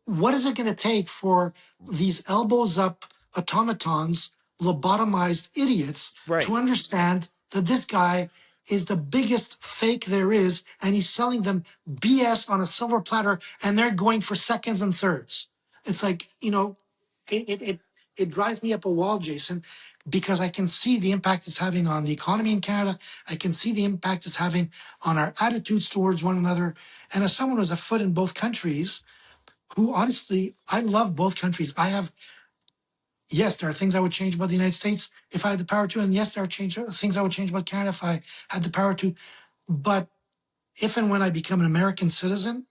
what is it going to take for these elbows up automatons, lobotomized idiots, Right. to understand that this guy is the biggest fake there is, and he's selling them BS on a silver platter, and they're going for seconds and thirds. It's like, it drives me up a wall, Jason, because I can see the impact it's having on the economy in Canada. I can see the impact it's having on our attitudes towards one another. And as someone who's a foot in both countries, who honestly, I love both countries. Yes, there are things I would change about the United States if I had the power to. And yes, there are things I would change about Canada if I had the power to. But if and when I become an American citizen,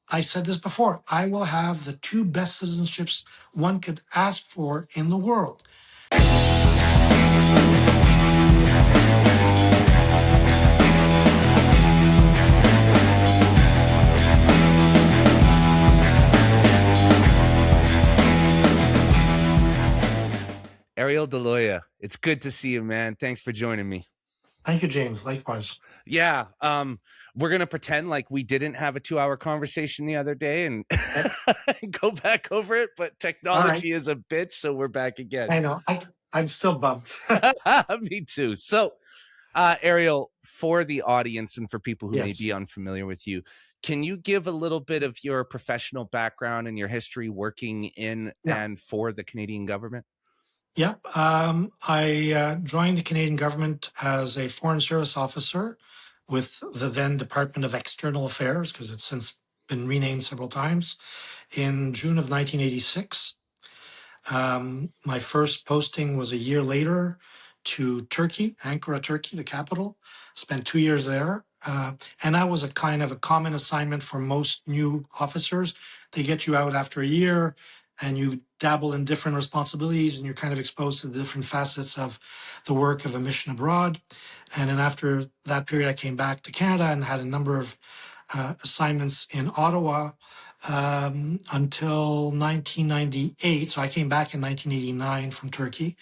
I said this before, I will have the two best citizenships one could ask for in the world. Ariel Delouya, it's good to see you, man. Thanks for joining me. Thank you, James. Likewise. Yeah. We're going to pretend like we didn't have a 2-hour conversation the other day and go back over it, but technology is a bitch, so we're back again. I know. I'm still bummed. Me too. So, Ariel, for the audience and for people who may be unfamiliar with you, can you give a little bit of your professional background and your history working in and for the Canadian government? Yep. I joined the Canadian government as a Foreign Service officer with the then Department of External Affairs, because it's since been renamed several times, in June of 1986. My first posting was a year later to Turkey, Ankara, Turkey, the capital. Spent 2 years there. And that was a kind of a common assignment for most new officers. They get you out after a year and you dabble in different responsibilities and you're kind of exposed to the different facets of the work of a mission abroad. And then after that period, I came back to Canada and had a number of assignments in Ottawa until 1998. So I came back in 1989 from Turkey.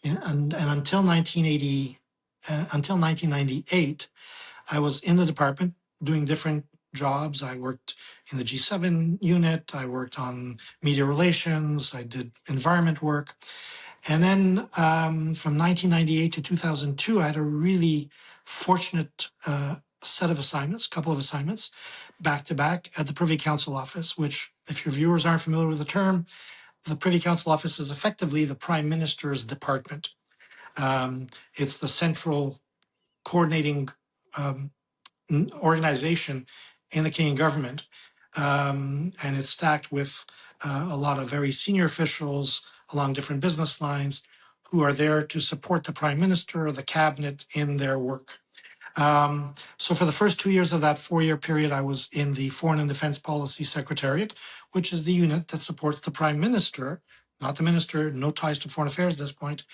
And until 1998, I was in the department doing different jobs. I worked in the G7 unit. I worked on media relations. I did environment work. And then from 1998 to 2002, I had a really fortunate set of assignments, a couple of assignments, back to back at the Privy Council office, which, if your viewers aren't familiar with the term, the Privy Council office is effectively the Prime Minister's department. It's the central coordinating organization in the Canadian government. And it's stacked with a lot of very senior officials along different business lines who are there to support the Prime Minister or the cabinet in their work. So for the first 2 years of that 4-year period, I was in the Foreign and Defense Policy Secretariat, which is the unit that supports the Prime Minister, not the Minister, no ties to foreign affairs at this point,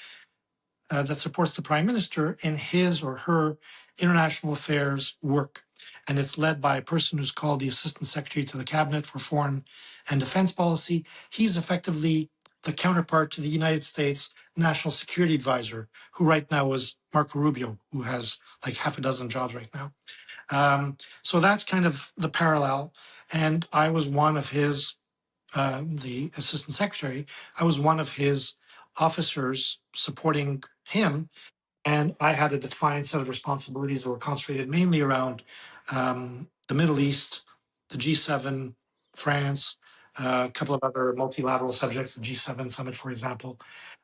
that supports the Prime Minister in his or her international affairs work. And it's led by a person who's called the Assistant Secretary to the Cabinet for Foreign and Defense Policy. He's effectively the counterpart to the United States National Security Advisor, who right now is Marco Rubio, who has like half a dozen jobs right now. So that's kind of the parallel. And I was one of his, the Assistant Secretary, I was one of his officers supporting him. And I had a defined set of responsibilities that were concentrated mainly around the Middle East, the G7, France, a couple of other multilateral subjects, the G7 summit, for example.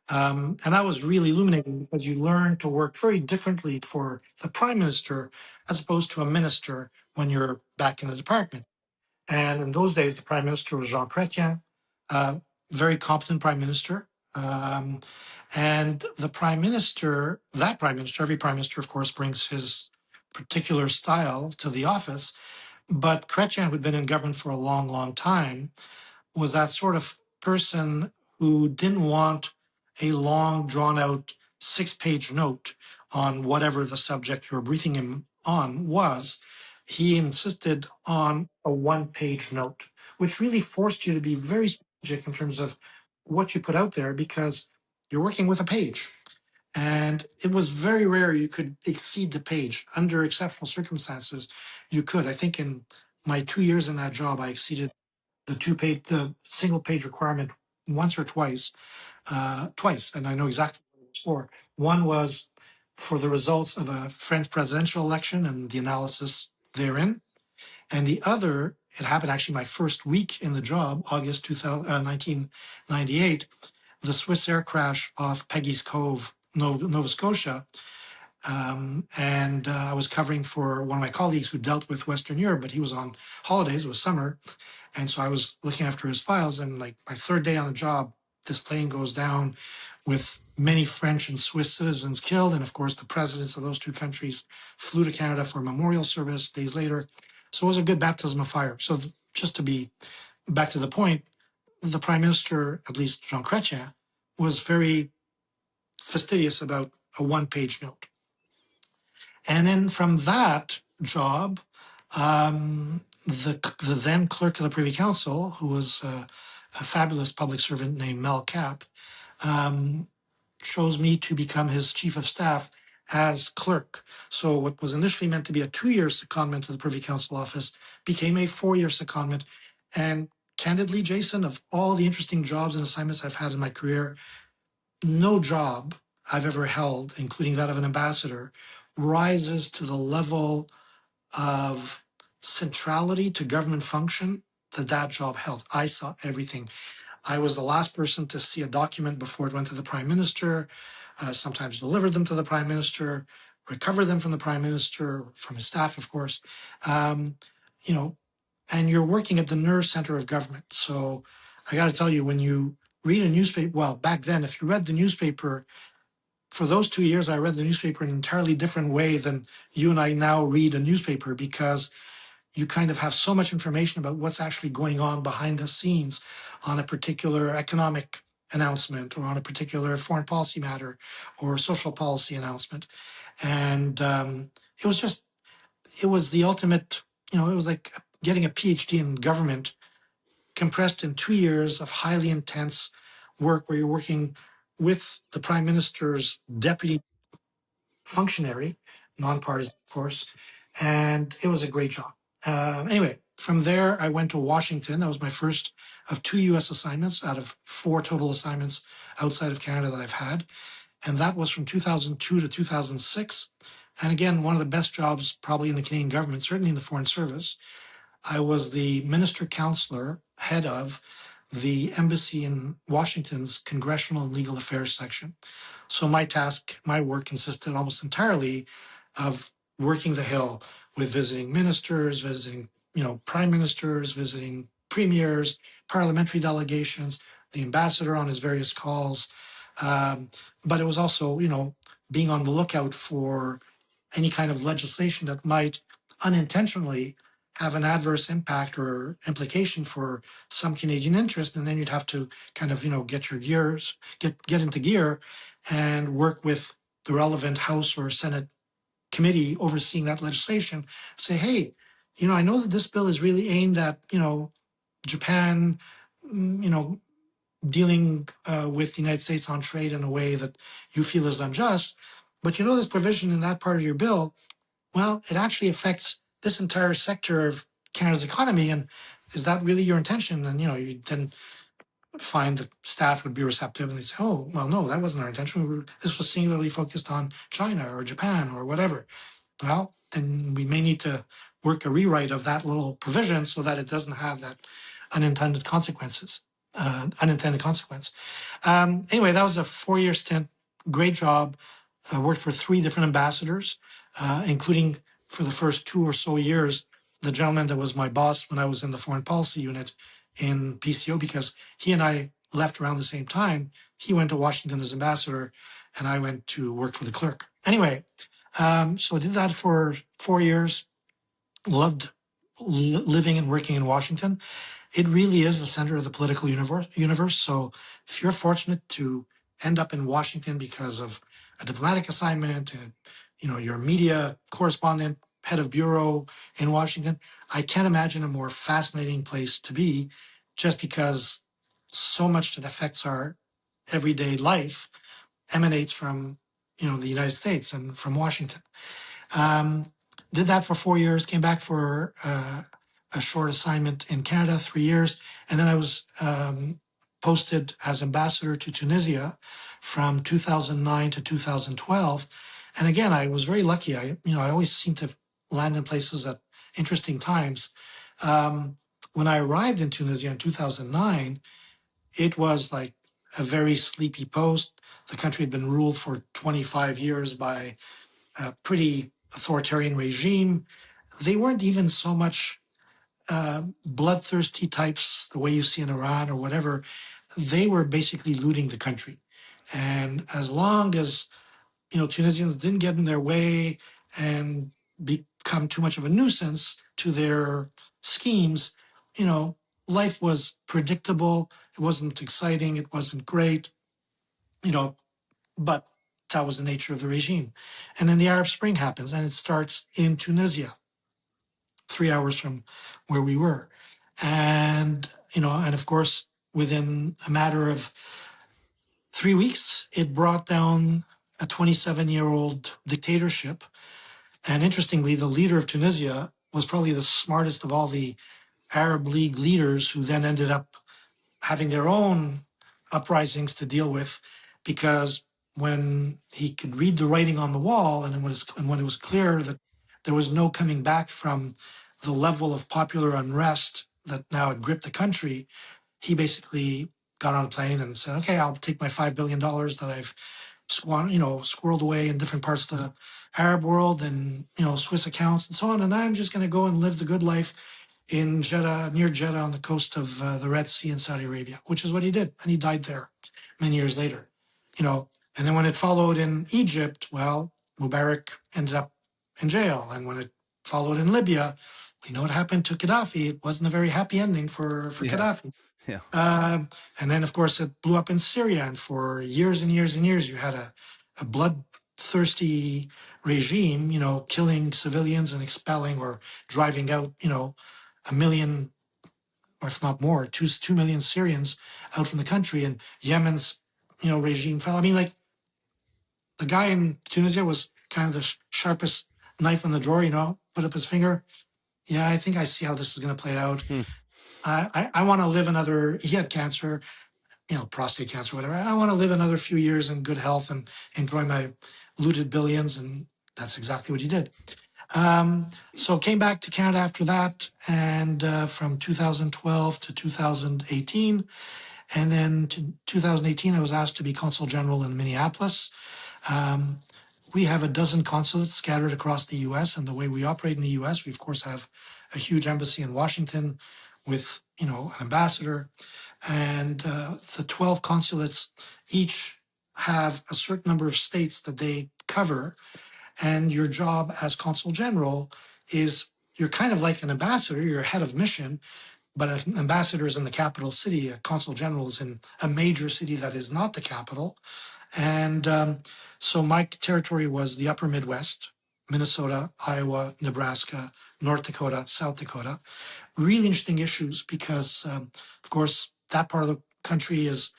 And that was really illuminating because you learn to work very differently for the Prime Minister as opposed to a minister when you're back in the department. And in those days, the Prime Minister was Jean Chrétien, very competent Prime Minister. And the Prime Minister, every Prime Minister, of course, brings his particular style to the office. But Chrétien, who'd been in government for a long, long time, was that sort of person who didn't want a long, drawn-out 6-page note on whatever the subject you were briefing him on was. He insisted on a 1-page note, which really forced you to be very strategic in terms of what you put out there because you're working with a page. And it was very rare you could exceed the page. Under exceptional circumstances, you could. I think in my 2 years in that job, I exceeded the single page requirement once or twice, and I know exactly what it was for. One was for the results of a French presidential election and the analysis therein. And the other, it happened actually my first week in the job, August 1998, the Swiss air crash off Peggy's Cove, Nova Scotia. I was covering for one of my colleagues who dealt with Western Europe, but he was on holidays, it was summer. And so I was looking after his files, and like my third day on the job, this plane goes down with many French and Swiss citizens killed. And of course, the presidents of those two countries flew to Canada for a memorial service days later. So it was a good baptism of fire. So just to be back to the point, the Prime Minister, at least Jean Chrétien, was very fastidious about a one-page note. And then from that job, the then clerk of the Privy Council, who was a fabulous public servant named Mel Cap, chose me to become his chief of staff as clerk. So what was initially meant to be a 2-year secondment to the Privy Council office became a 4-year secondment. And candidly, Jason, of all the interesting jobs and assignments I've had in my career, no job I've ever held, including that of an ambassador, rises to the level of centrality to government function that job held. I saw everything. I was the last person to see a document before it went to the Prime Minister, sometimes delivered them to the Prime Minister, recovered them from the Prime Minister, from his staff, of course. And you're working at the nerve center of government. So I got to tell you, when you read a newspaper, well, back then, if you read the newspaper, for those 2 years, I read the newspaper in an entirely different way than you and I now read a newspaper, because you kind of have so much information about what's actually going on behind the scenes on a particular economic announcement or on a particular foreign policy matter or social policy announcement. And it was the ultimate, it was like getting a PhD in government compressed in 2 years of highly intense work where you're working with the Prime Minister's deputy functionary, nonpartisan, of course, and it was a great job. Anyway, from there, I went to Washington. That was my first of 2 U.S. assignments out of 4 total assignments outside of Canada that I've had. And that was from 2002 to 2006. And again, one of the best jobs probably in the Canadian government, certainly in the Foreign Service. I was the minister counselor, head of the embassy in Washington's Congressional and Legal Affairs section. So my work consisted almost entirely of working the Hill with visiting ministers, visiting, prime ministers, visiting premiers, parliamentary delegations, the ambassador on his various calls. But it was also, being on the lookout for any kind of legislation that might unintentionally have an adverse impact or implication for some Canadian interest. And then you'd have to kind of, get into gear and work with the relevant House or Senate committee overseeing that legislation. Say, hey, I know that this bill is really aimed at, Japan, dealing with the United States on trade in a way that you feel is unjust. But this provision in that part of your bill, well, it actually affects this entire sector of Canada's economy. And is that really your intention? And, you then find that staff would be receptive and they'd say, oh, well, no, that wasn't our intention. This was singularly focused on China or Japan or whatever. Well, then we may need to work a rewrite of that little provision so that it doesn't have that unintended consequence. Anyway, that was a 4-year stint. Great job. I worked for 3 different ambassadors, including for the first 2 or so years, the gentleman that was my boss when I was in the foreign policy unit in PCO, because he and I left around the same time. He went to Washington as ambassador and I went to work for the clerk. Anyway, so I did that for 4 years. Loved living and working in Washington. It really is the center of the political universe. So if you're fortunate to end up in Washington because of a diplomatic assignment and, you're a media correspondent, head of bureau in Washington, I can't imagine a more fascinating place to be, just because so much that affects our everyday life emanates from, the United States and from Washington. Did that for 4 years, came back for a short assignment in Canada, 3 years, And then I was posted as ambassador to Tunisia from 2009 to 2012. And again, I was very lucky. I always seem to land in places at interesting times. When I arrived in Tunisia in 2009, it was like a very sleepy post. The country had been ruled for 25 years by a pretty authoritarian regime. They weren't even so much bloodthirsty types, the way you see in Iran or whatever. They were basically looting the country. And as long as, Tunisians didn't get in their way and become too much of a nuisance to their schemes, life was predictable. It wasn't exciting. It wasn't great, but that was the nature of the regime. And then the Arab Spring happens, and it starts in Tunisia, 3 hours from where we were. And of course, within a matter of 3 weeks, it brought down a 27-year-old dictatorship. And interestingly, the leader of Tunisia was probably the smartest of all the Arab League leaders, who then ended up having their own uprisings to deal with, because when he could read the writing on the wall, and when it was clear that there was no coming back from the level of popular unrest that now had gripped the country, he basically got on a plane and said, okay, I'll take my $5 billion that I've squirreled away in different parts of the Arab world and, Swiss accounts and so on, and I'm just going to go and live the good life in Jeddah, near Jeddah, on the coast of the Red Sea in Saudi Arabia, which is what he did. And he died there many years later, And then when it followed in Egypt, well, Mubarak ended up in jail. And when it followed in Libya, we know what happened to Gaddafi. It wasn't a very happy ending for Gaddafi. Yeah. And then, of course, it blew up in Syria. And for years and years and years, you had a bloodthirsty regime, killing civilians and expelling or driving out, 1 million, or if not more, 2 million Syrians out from the country. And Yemen's, regime fell. I mean, like, the guy in Tunisia was kind of the sharpest knife in the drawer, put up his finger. Yeah, I think I see how this is going to play out. I want to live another, he had cancer, prostate cancer, whatever. I want to live another few years in good health and enjoy my looted billions. And that's exactly what he did. So came back to Canada after that, and from 2012 to 2018. And then to 2018, I was asked to be Consul General in Minneapolis. We have a dozen consulates scattered across the U.S., and the way we operate in the U.S., we of course have a huge embassy in Washington with, an ambassador. And the 12 consulates each have a certain number of states that they cover. And your job as Consul General is, you're kind of like an ambassador, you're a head of mission, but an ambassador is in the capital city, a Consul General is in a major city that is not the capital. And so my territory was the upper Midwest, Minnesota, Iowa, Nebraska, North Dakota, South Dakota. Really interesting issues because, of course, that part of the country is,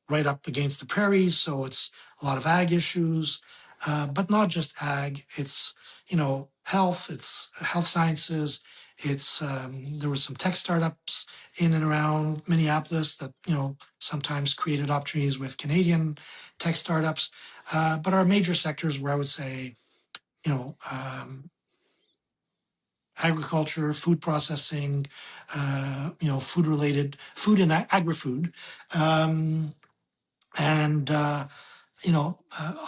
right up against the prairies. So it's a lot of ag issues, but not just ag. It's, it's health sciences. It's there were some tech startups in and around Minneapolis that, sometimes created opportunities with Canadian tech startups. But our major sectors were, I would say, agriculture, food processing, food-related, food and agri-food. And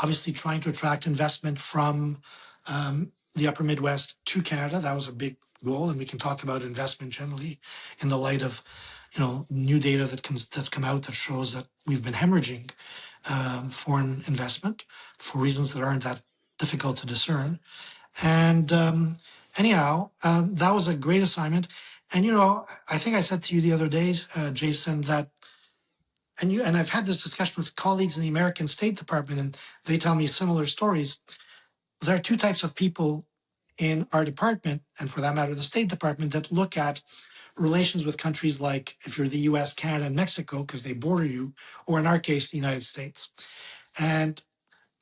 obviously trying to attract investment from the upper Midwest to Canada. That was a big goal, and we can talk about investment generally in the light of new data that's come out that shows that we've been hemorrhaging foreign investment for reasons that aren't that difficult to discern. And anyhow, that was a great assignment. And I think I said to you the other day, Jason, that and I've had this discussion with colleagues in the American State Department, and they tell me similar stories. There are two types of people in our department, and for that matter, the State Department, that look at relations with countries like, if you're the US, Canada, and Mexico, because they border you, or in our case, the United States. And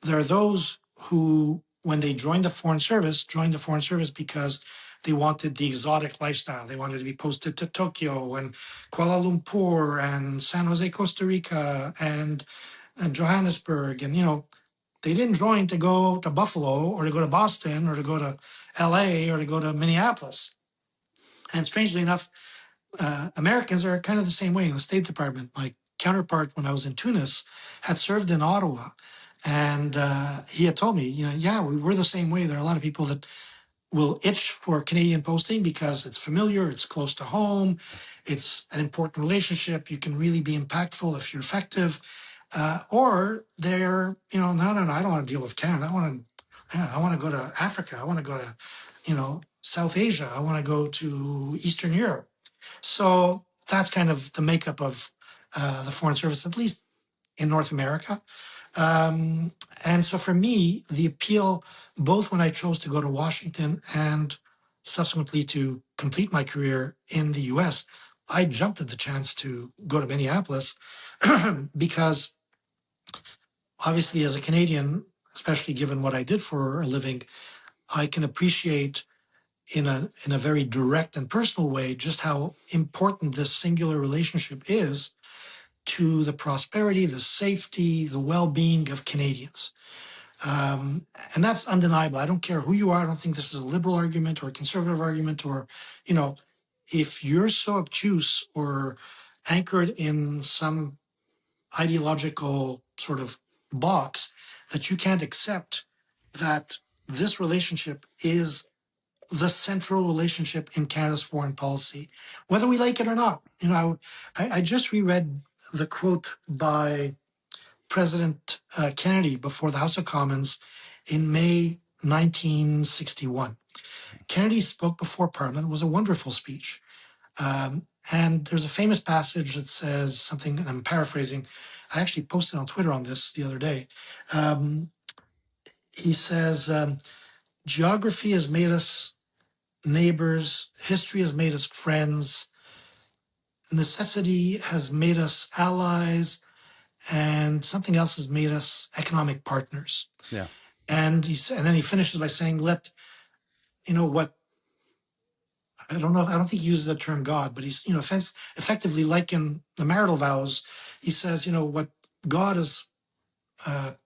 there are those who, when they join the Foreign Service because They wanted the exotic lifestyle. They wanted to be posted to Tokyo and Kuala Lumpur and San Jose, Costa Rica and Johannesburg. And, they didn't join to go to Buffalo or to go to Boston or to go to LA or to go to Minneapolis. And strangely enough, Americans are kind of the same way in the State Department. My counterpart, when I was in Tunis, had served in Ottawa. And he had told me, yeah, we're the same way. There are a lot of people that will itch for Canadian posting because it's familiar, it's close to home, it's an important relationship. You can really be impactful if you're effective. Or they're, no, I don't want to deal with Canada. I want to go to Africa. I want to go to, South Asia. I want to go to Eastern Europe. So that's kind of the makeup of the Foreign Service, at least in North America. And so for me, the appeal, both when I chose to go to Washington and subsequently to complete my career in the US, I jumped at the chance to go to Minneapolis because obviously as a Canadian, especially given what I did for a living, I can appreciate in a very direct and personal way just how important this singular relationship is to the prosperity, the safety, the well-being of Canadians. And that's undeniable. I don't care who you are. I don't think this is a liberal argument or a conservative argument or, if you're so obtuse or anchored in some ideological sort of box that you can't accept that this relationship is the central relationship in Canada's foreign policy, whether we like it or not. I just reread the quote by President Kennedy before the House of Commons in May 1961. Kennedy spoke before Parliament. It was a wonderful speech. And there's a famous passage that says something, and I'm paraphrasing. I actually posted on Twitter on this the other day. He says, geography has made us neighbors, history has made us friends, necessity has made us allies, and something else has made us economic partners. Yeah. And then he finishes by saying, what I don't think he uses the term God, but he's, effectively like in the marital vows, he says, what God has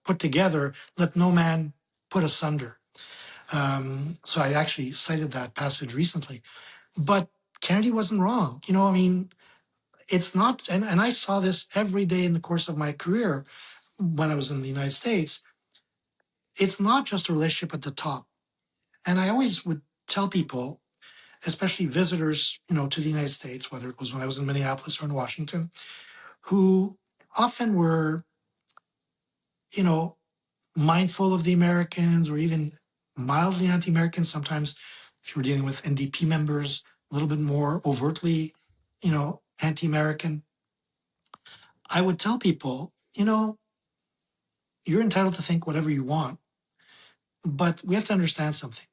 put together, let no man put asunder. So I actually cited that passage recently. But Kennedy wasn't wrong. It's not, and I saw this every day in the course of my career when I was in the United States. It's not just a relationship at the top. And I always would tell people, especially visitors, to the United States, whether it was when I was in Minneapolis or in Washington, who often were, mindful of the Americans or even mildly anti-American. Sometimes if you were dealing with NDP members, a little bit more overtly, anti-American. I would tell people, you're entitled to think whatever you want, but we have to understand something.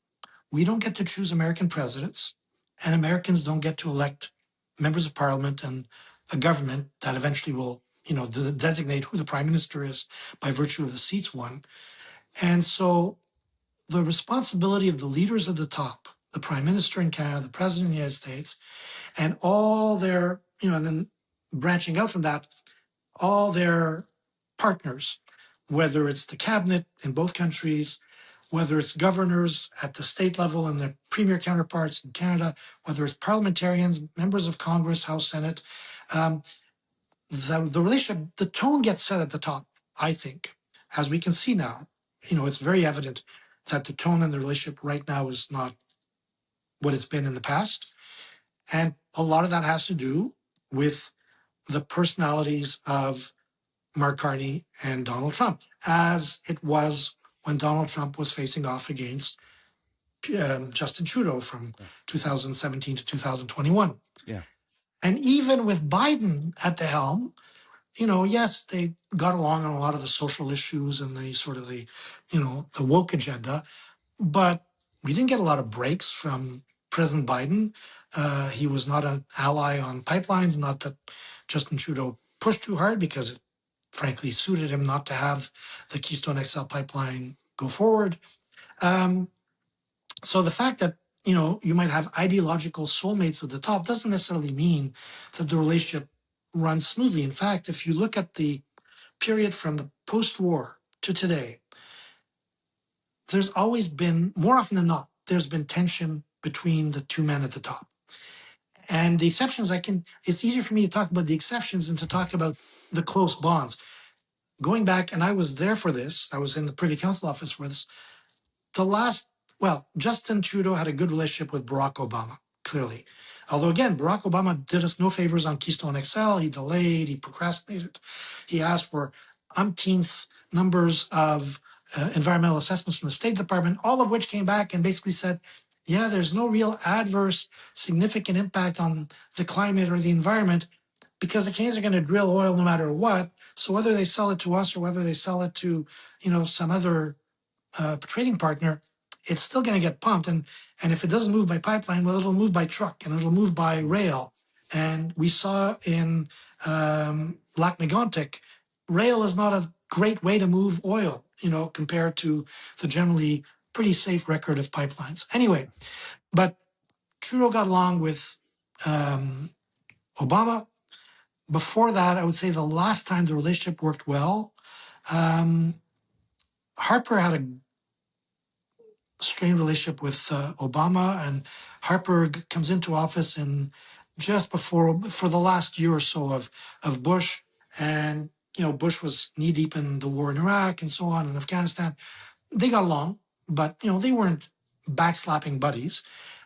We don't get to choose American presidents, and Americans don't get to elect members of parliament and a government that eventually will, designate who the prime minister is by virtue of the seats won. And so the responsibility of the leaders at the top, the prime minister in Canada, the president of the United States, and all their, and then branching out from that, all their partners, whether it's the cabinet in both countries, whether it's governors at the state level and their premier counterparts in Canada, whether it's parliamentarians, members of Congress, House, Senate, the relationship, the tone gets set at the top, I think, as we can see now. It's very evident that the tone in the relationship right now is not what it's been in the past. And a lot of that has to do with the personalities of Mark Carney and Donald Trump, as it was when Donald Trump was facing off against Justin Trudeau from 2017 to 2021. Yeah. And even with Biden at the helm, yes, they got along on a lot of the social issues and the sort of the woke agenda, but we didn't get a lot of breaks from President Biden. He was not an ally on pipelines, not that Justin Trudeau pushed too hard because it frankly suited him not to have the Keystone XL pipeline go forward. So the fact that you might have ideological soulmates at the top, doesn't necessarily mean that the relationship runs smoothly. In fact, if you look at the period from the post-war to today, there's always been, more often than not, there's been tension between the two men at the top. And the exceptions, it's easier for me to talk about the exceptions than to talk about the close bonds. Going back, and I was there for this, I was in the Privy Council office for this, Justin Trudeau had a good relationship with Barack Obama, clearly. Although, again, Barack Obama did us no favors on Keystone XL. He delayed, he procrastinated. He asked for umpteenth numbers of environmental assessments from the State Department, all of which came back and basically said, yeah, there's no real adverse, significant impact on the climate or the environment because the Canadians are going to drill oil no matter what. So whether they sell it to us or whether they sell it to, some other trading partner, it's still going to get pumped. And if it doesn't move by pipeline, well, it'll move by truck and it'll move by rail. And we saw in Lac-Mégantic, rail is not a great way to move oil, compared to the generally pretty safe record of pipelines. Anyway, but Trudeau got along with Obama. Before that, I would say the last time the relationship worked well, Harper had a strained relationship with Obama, and Harper comes into office in just for the last year or so of Bush, and Bush was knee deep in the war in Iraq and so on, and Afghanistan. They got along, but they weren't backslapping buddies.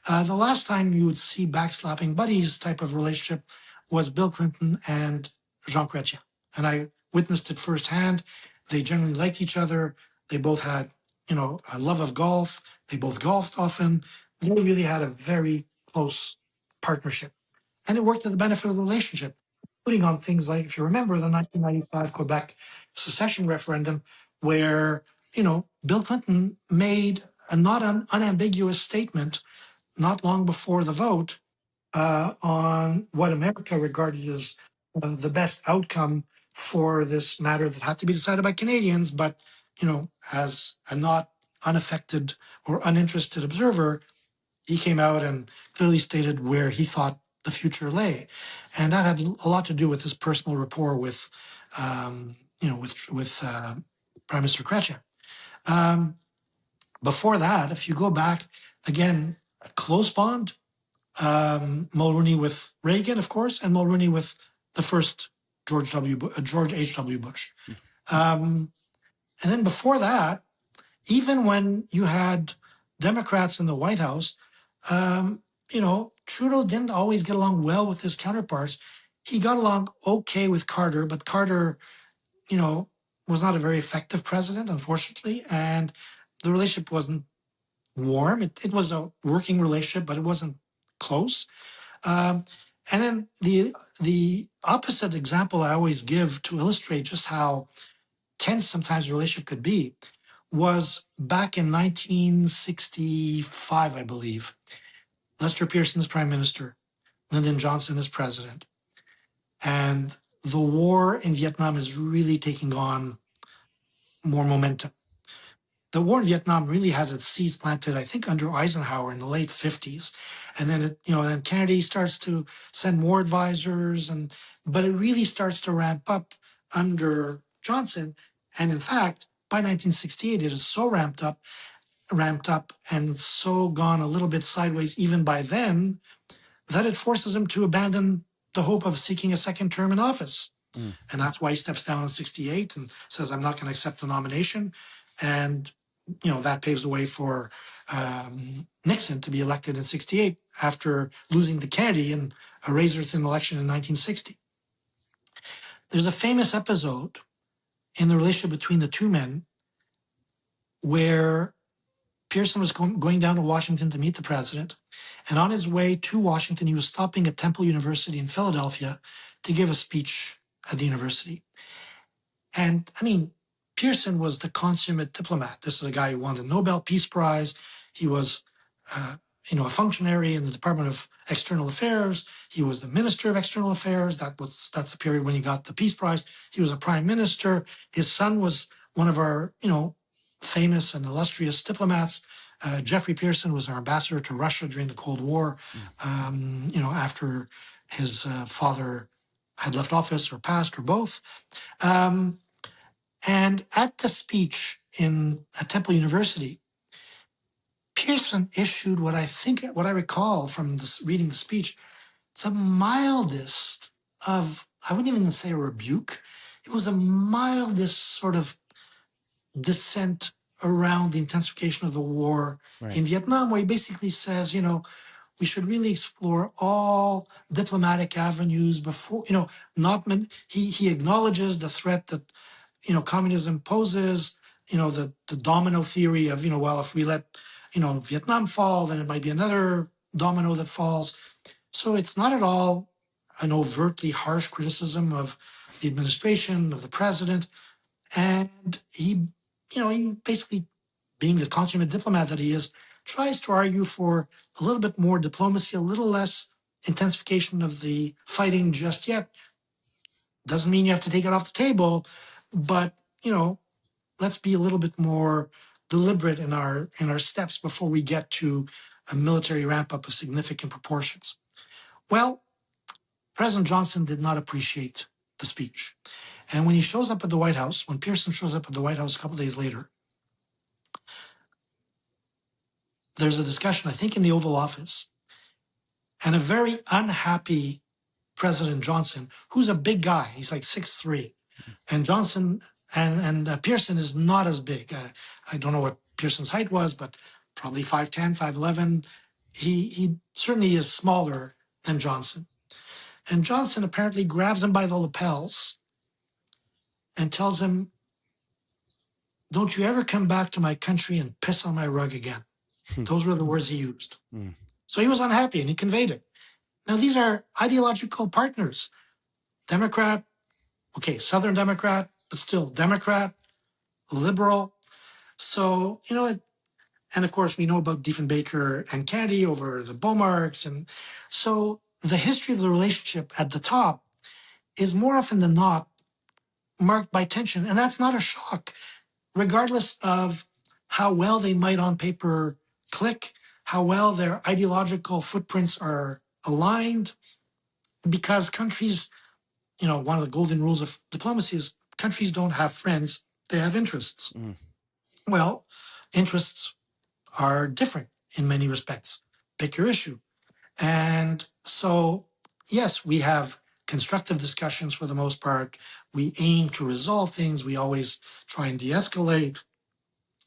The last time you would see backslapping buddies type of relationship was Bill Clinton and Jean Chrétien, and I witnessed it firsthand. They generally liked each other. They both had a love of golf. They both golfed often. They really had a very close partnership. And it worked to the benefit of the relationship, including on things like, if you remember, the 1995 Quebec secession referendum, where, Bill Clinton made a not an unambiguous statement not long before the vote on what America regarded as the best outcome for this matter that had to be decided by Canadians, but as a not unaffected or uninterested observer, he came out and clearly stated where he thought the future lay. And that had a lot to do with his personal rapport with Prime Minister Chrétien. Before that, if you go back, again, a close bond, Mulroney with Reagan, of course, and Mulroney with the first George H.W. Bush. And then before that, even when you had Democrats in the White House, Trudeau didn't always get along well with his counterparts. He got along okay with Carter, but Carter, was not a very effective president, unfortunately, and the relationship wasn't warm. It was a working relationship, but it wasn't close. And then the opposite example I always give to illustrate just how tense sometimes a relationship could be was back in 1965, I believe. Lester Pearson is prime minister, Lyndon Johnson is president, and the war in Vietnam is really taking on more momentum. The war in Vietnam really has its seeds planted, I think, under Eisenhower in the late 50s. And then, then Kennedy starts to send more advisors, but it really starts to ramp up under Johnson. And in fact, by 1968, it is so ramped up and so gone a little bit sideways even by then that it forces him to abandon the hope of seeking a second term in office. And that's why he steps down in 68 and says, I'm not going to accept the nomination. And, that paves the way for Nixon to be elected in 68 after losing to Kennedy in a razor-thin election in 1960. There's a famous episode in the relationship between the two men where Pearson was going down to Washington to meet the president. And on his way to Washington, he was stopping at Temple University in Philadelphia to give a speech at the university. And Pearson was the consummate diplomat. This is a guy who won the Nobel Peace Prize. He was, a functionary in the Department of External Affairs. He was the Minister of External Affairs. That's the period when he got the Peace Prize. He was a prime minister. His son was one of our, famous and illustrious diplomats, Jeffrey Pearson was our ambassador to Russia during the Cold War, after his father had left office or passed or both. And at the speech at Temple University, Pearson issued what I recall from reading the speech, the mildest of, I wouldn't even say a rebuke. It was the mildest sort of dissent around the intensification of the war in Vietnam, where he basically says, we should really explore all diplomatic avenues before, he acknowledges the threat that, communism poses, the domino theory of, if we let, Vietnam fall, then it might be another domino that falls. So it's not at all an overtly harsh criticism of the administration, of the president. And he basically, being the consummate diplomat that he is, tries to argue for a little bit more diplomacy, a little less intensification of the fighting just yet. Doesn't mean you have to take it off the table, but, let's be a little bit more deliberate in our steps before we get to a military ramp up of significant proportions. Well, President Johnson did not appreciate the speech. And when he shows up at the White House, when Pearson shows up at the White House a couple of days later, there's a discussion, I think, in the Oval Office, and a very unhappy President Johnson, who's a big guy. He's like 6'3", and Johnson and Pearson is not as big. I don't know what Pearson's height was, but probably 5'10", 5'11". He certainly is smaller than Johnson. And Johnson apparently grabs him by the lapels and tells him, "Don't you ever come back to my country and piss on my rug again." Those were the words he used. So he was unhappy, and he conveyed it. Now, these are ideological partners. Democrat, Southern Democrat, but still Democrat, liberal. So, and of course, we know about Diefenbaker and Kennedy over the Beaumarks. And so the history of the relationship at the top is more often than not marked by tension. And that's not a shock, regardless of how well they might on paper click, how well their ideological footprints are aligned, because countries, one of the golden rules of diplomacy is countries don't have friends, they have interests. Well, interests are different in many respects. Pick your issue. And so, yes, we have constructive discussions for the most part. We aim to resolve things. We always try and de-escalate.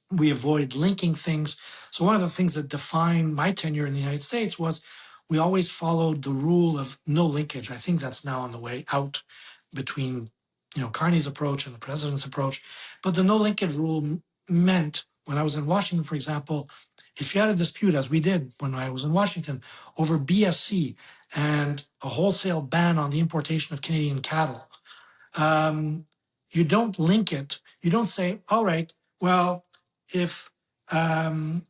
We avoid linking things. So one of the things that defined my tenure in the United States was we always followed the rule of no linkage. I think that's now on the way out between, Carney's approach and the president's approach. But the no linkage rule meant, when I was in Washington, for example, if you had a dispute, as we did when I was in Washington, over BSC and a wholesale ban on the importation of Canadian cattle, you don't link it. You don't say, all right, well, if the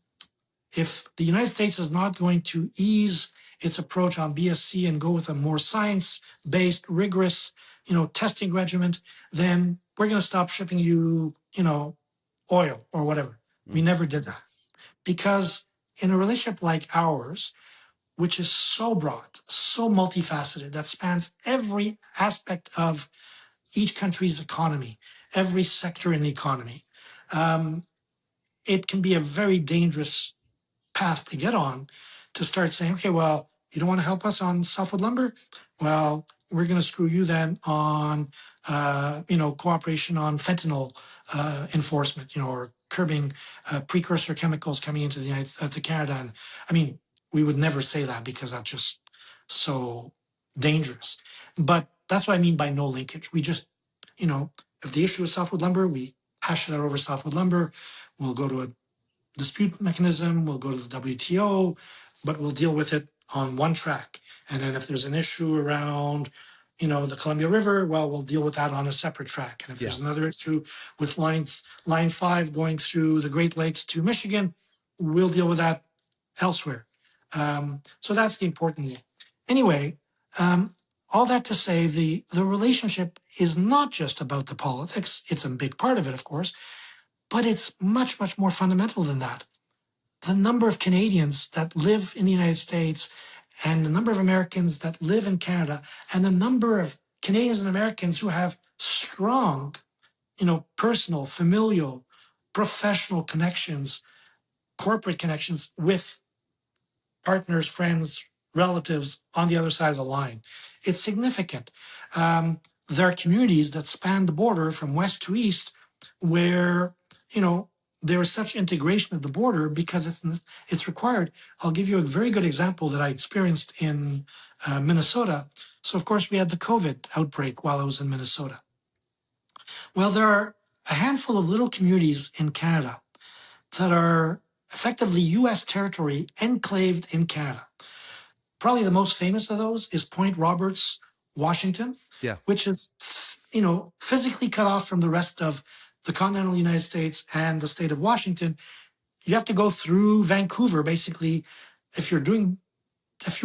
United States is not going to ease its approach on BSC and go with a more science-based, rigorous, testing regimen, then we're going to stop shipping you, oil or whatever. We never did that, because in a relationship like ours, which is so broad, so multifaceted, that spans every aspect of each country's economy, every sector in the economy, it can be a very dangerous path to get on, to start saying, okay, well, you don't want to help us on softwood lumber? Well, we're going to screw you then on, cooperation on fentanyl enforcement, or curbing precursor chemicals coming into to Canada. And I mean, we would never say that, because that's just so dangerous. But that's what I mean by no linkage. We just, if the issue is softwood lumber, we hash it out over softwood lumber. We'll go to a dispute mechanism, we'll go to the WTO, but we'll deal with it on one track. And then if there's an issue around, the Columbia River, well, we'll deal with that on a separate track. And if there's another issue with line 5 going through the Great Lakes to Michigan, we'll deal with that elsewhere. So that's the important thing. Anyway, all that to say, the relationship is not just about the politics. It's a big part of it, of course, but it's much, much more fundamental than that. the number of Canadians that live in the United States and the number of Americans that live in Canada and the number of Canadians and Americans who have strong, personal, familial, professional connections, corporate connections with partners, friends, relatives on the other side of the line. It's significant. There are communities that span the border from west to east where, there is such integration of the border because it's required. I'll give you a very good example that I experienced in Minnesota. So, of course, we had the COVID outbreak while I was in Minnesota. Well, there are a handful of little communities in Canada that are effectively U.S. territory enclaved in Canada. Probably the most famous of those is Point Roberts, Washington, which is, physically cut off from the rest of the continental United States and the state of Washington. You have to go through Vancouver, basically, if you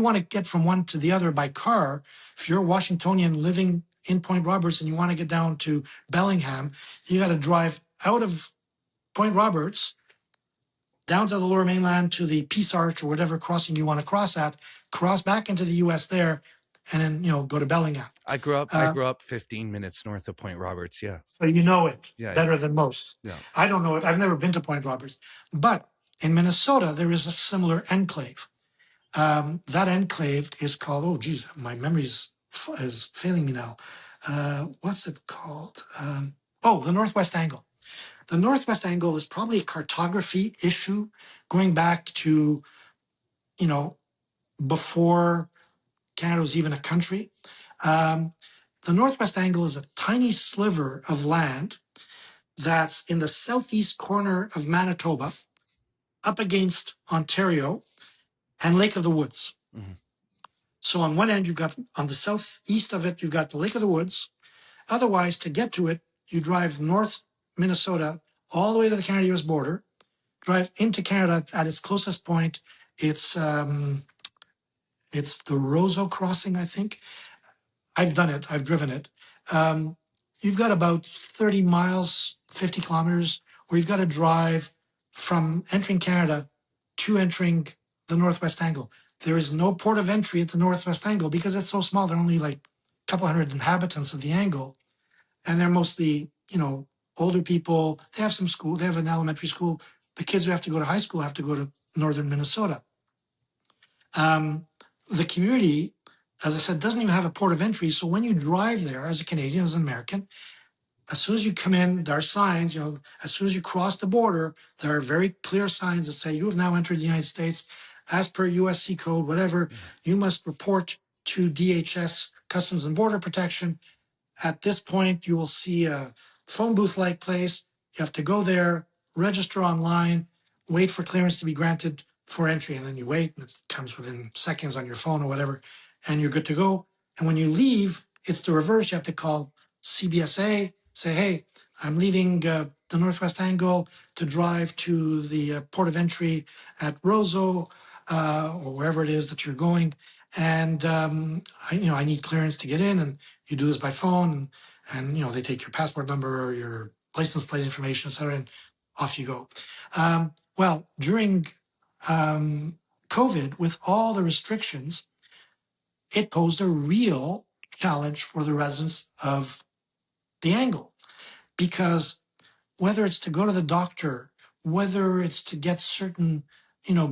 want to get from one to the other by car. If you're a Washingtonian living in Point Roberts and you want to get down to Bellingham, you got to drive out of Point Roberts down to the Lower Mainland to the Peace Arch or whatever crossing you want to cross at, cross back into the U.S. there, and then go to Bellingham. I grew up 15 minutes north of Point Roberts. Yeah. So you know it better than most. Yeah. I don't know it. I've never been to Point Roberts, but in Minnesota there is a similar enclave. That enclave is called. Oh, geez, my memory is failing me now. What's it called? The Northwest Angle. The Northwest Angle is probably a cartography issue going back to, before Canada was even a country. The Northwest Angle is a tiny sliver of land that's in the southeast corner of Manitoba, up against Ontario and Lake of the Woods. Mm-hmm. So on one end, on the southeast of it, you've got the Lake of the Woods. Otherwise, to get to it, you drive north Minnesota all the way to the Canada-US border, drive into Canada at its closest point. It's the Roseau crossing, I think. I've done it. I've driven it. You've got about 30 miles, 50 kilometers, where you've got to drive from entering Canada to entering the Northwest Angle. There is no port of entry at the Northwest Angle because it's so small. There are only like a couple hundred inhabitants of the Angle. And they're mostly, older people. They have some school. They have an elementary school. The kids who have to go to high school have to go to northern Minnesota. The community, as I said, doesn't even have a port of entry. So when you drive there as a Canadian, as an American, as soon as you come in, there are signs, as soon as you cross the border, there are very clear signs that say you have now entered the United States. As per USC code, whatever, you must report to DHS, Customs and Border Protection. At this point, you will see a phone booth-like place. You have to go there, register online, wait for clearance to be granted for entry, and then you wait, and it comes within seconds on your phone or whatever, and you're good to go. And when you leave, it's the reverse. You have to call CBSA, say, hey, I'm leaving the Northwest Angle to drive to the port of entry at Roseau, or wherever it is that you're going. And, I need clearance to get in, and you do this by phone, and they take your passport number or your license plate information, et cetera, and off you go. Well, during COVID, with all the restrictions, it posed a real challenge for the residents of the Angle, because whether it's to go to the doctor, whether it's to get certain,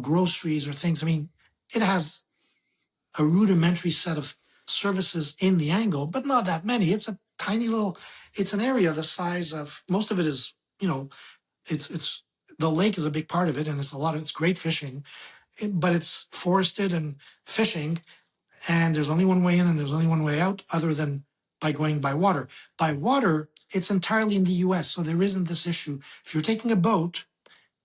groceries or things, it has a rudimentary set of services in the Angle, but not that many. It's a tiny it's an area the size of, most of it is, it's the lake is a big part of it, and it's great fishing, but it's forested and fishing, and there's only one way in and there's only one way out other than by going by water. By water, it's entirely in the U.S., so there isn't this issue. If you're taking a boat,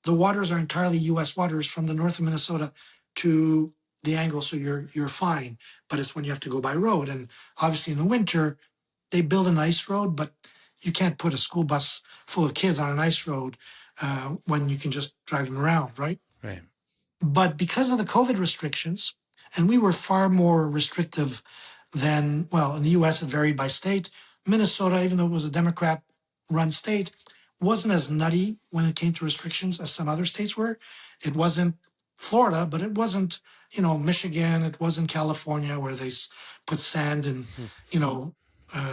the waters are entirely U.S. waters from the north of Minnesota to the Angle, so you're fine. But it's when you have to go by road, and obviously in the winter, they build an ice road, but you can't put a school bus full of kids on an ice road when you can just drive them around, right? Right. But because of the COVID restrictions, and we were far more restrictive than, in the U.S. it varied by state. Minnesota, even though it was a Democrat-run state, wasn't as nutty when it came to restrictions as some other states were. It wasn't Florida, but it wasn't, Michigan. It wasn't California where they put sand in,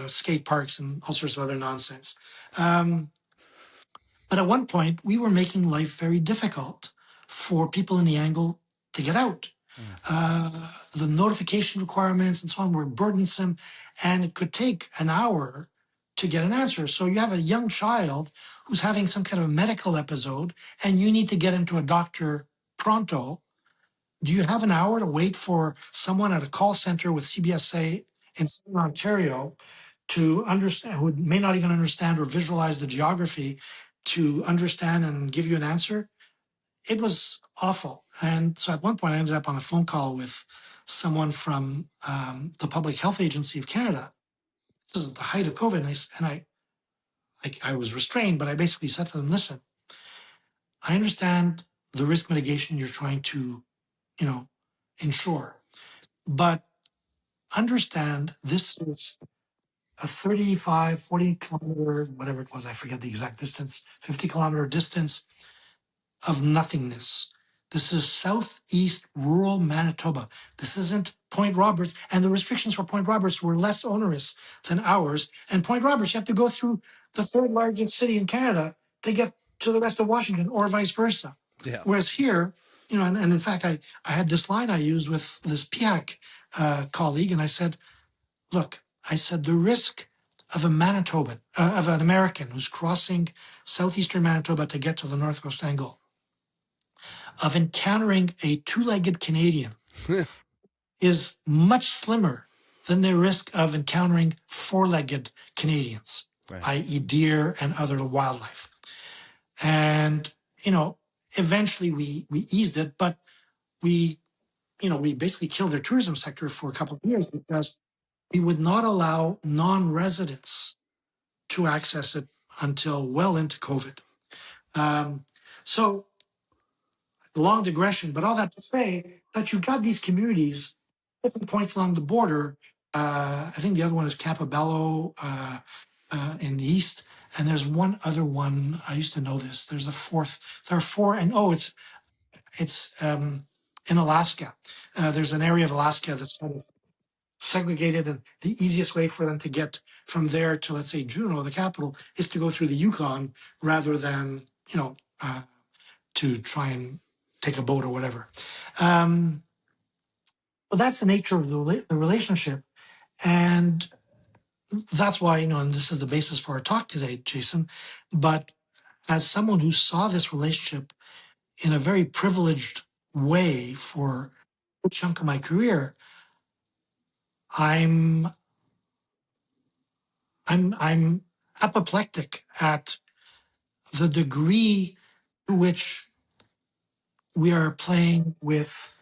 skate parks and all sorts of other nonsense. But at one point, we were making life very difficult for people in the angle to get out. The notification requirements and so on were burdensome, and it could take an hour to get an answer. So you have a young child who's having some kind of a medical episode, and you need to get him to a doctor pronto. Do you have an hour to wait for someone at a call center with CBSA in Southern Ontario to understand, who may not even understand or visualize the geography, to understand and give you an answer? It was awful. And so at one point I ended up on a phone call with someone from the Public Health Agency of Canada. This is at the height of COVID. And I was restrained, but I basically said to them, listen, I understand the risk mitigation you're trying to, ensure, but understand this is a 35, 40 kilometer, whatever it was, I forget the exact distance, 50-kilometer distance of nothingness. This is southeast rural Manitoba. This isn't Point Roberts, and the restrictions for Point Roberts were less onerous than ours. And Point Roberts, you have to go through the third largest city in Canada to get to the rest of Washington, or vice versa. Yeah. Whereas here, and in fact, I had this line I used with this PIAC colleague, and I said, look, the risk of a Manitoban, of an American who's crossing southeastern Manitoba to get to the Northwest Angle, of encountering a two-legged Canadian is much slimmer than the risk of encountering four-legged Canadians, right, i.e. deer and other wildlife. And, eventually we eased it, but we basically killed the tourism sector for a couple of years because we would not allow non-residents to access it until well into COVID. So long digression, but all that to say that you've got these communities, different points along the border. I think the other one is Campobello in the east, and there's one other one. I used to know this. There's a fourth. There are four, and it's in Alaska. There's an area of Alaska that's kind of segregated, and the easiest way for them to get from there to, let's say, Juneau, the capital, is to go through the Yukon rather than to try and take a boat or whatever. But that's the nature of the relationship. And that's why, and this is the basis for our talk today, Jason, but as someone who saw this relationship in a very privileged way for a chunk of my career, I'm apoplectic at the degree to which we are playing with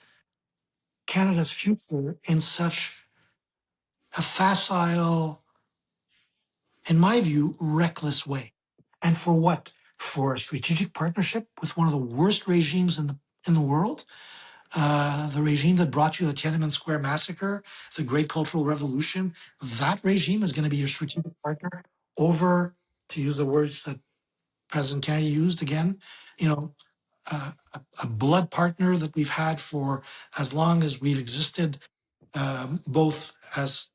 Canada's future in such a facile, in my view, reckless way. And for what? For a strategic partnership with one of the worst regimes in the world, the regime that brought you the Tiananmen Square massacre, the Great Cultural Revolution. That regime is going to be your strategic partner over, to use the words that President Kennedy used again, a blood partner that we've had for as long as we've existed, both as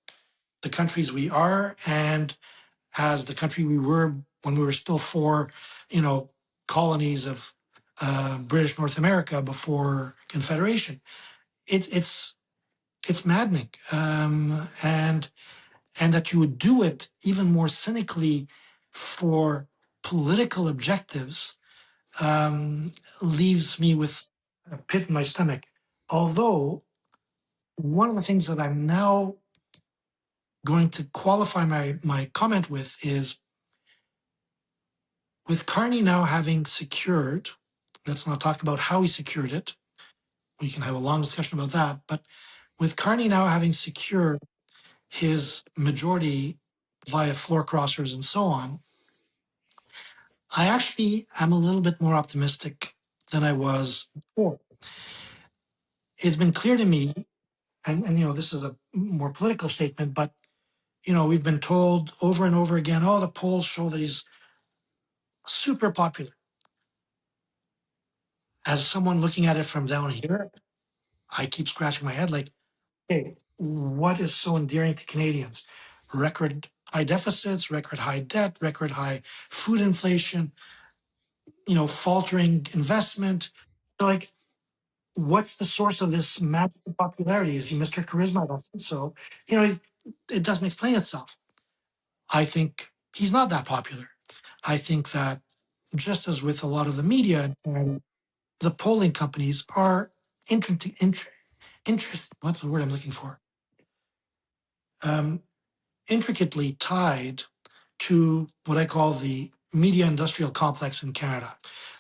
the countries we are and as the country we were when we were still four, colonies of British North America before Confederation. It's maddening, and that you would do it even more cynically for political objectives leaves me with a pit in my stomach. Although one of the things that I'm now going to qualify my comment with is, with Carney now having secured, let's not talk about how he secured it, we can have a long discussion about that, but with Carney now having secured his majority via floor crossers and so on, I actually am a little bit more optimistic than I was before. It's been clear to me, and this is a more political statement, but we've been told over and over again, the polls show that he's super popular. As someone looking at it from down here, I keep scratching my head like, hey, what is so endearing to Canadians? Record high deficits, record high debt, record high food inflation, faltering investment. Like, what's the source of this massive popularity? Is he Mr. Charisma? I don't think so. It doesn't explain itself. I think he's not that popular. I think that just as with a lot of the media, the polling companies are what's the word I'm looking for? Intricately tied to what I call the media industrial complex in Canada.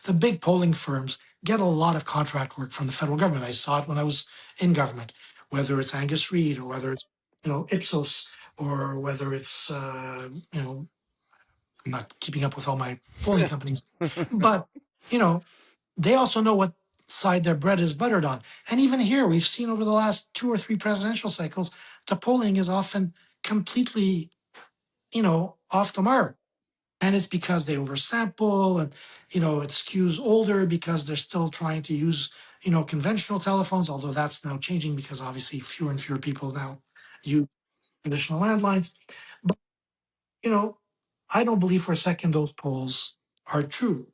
The big polling firms get a lot of contract work from the federal government. I saw it when I was in government, whether it's Angus Reid or whether it's Ipsos or whether it's I'm not keeping up with all my polling companies, but they also know what side their bread is buttered on. And even here, we've seen over the last 2 or 3 presidential cycles, the polling is often completely, off the mark. And it's because they oversample and, it skews older because they're still trying to use, conventional telephones, although that's now changing because obviously fewer and fewer people now use traditional landlines. But, I don't believe for a second those polls are true.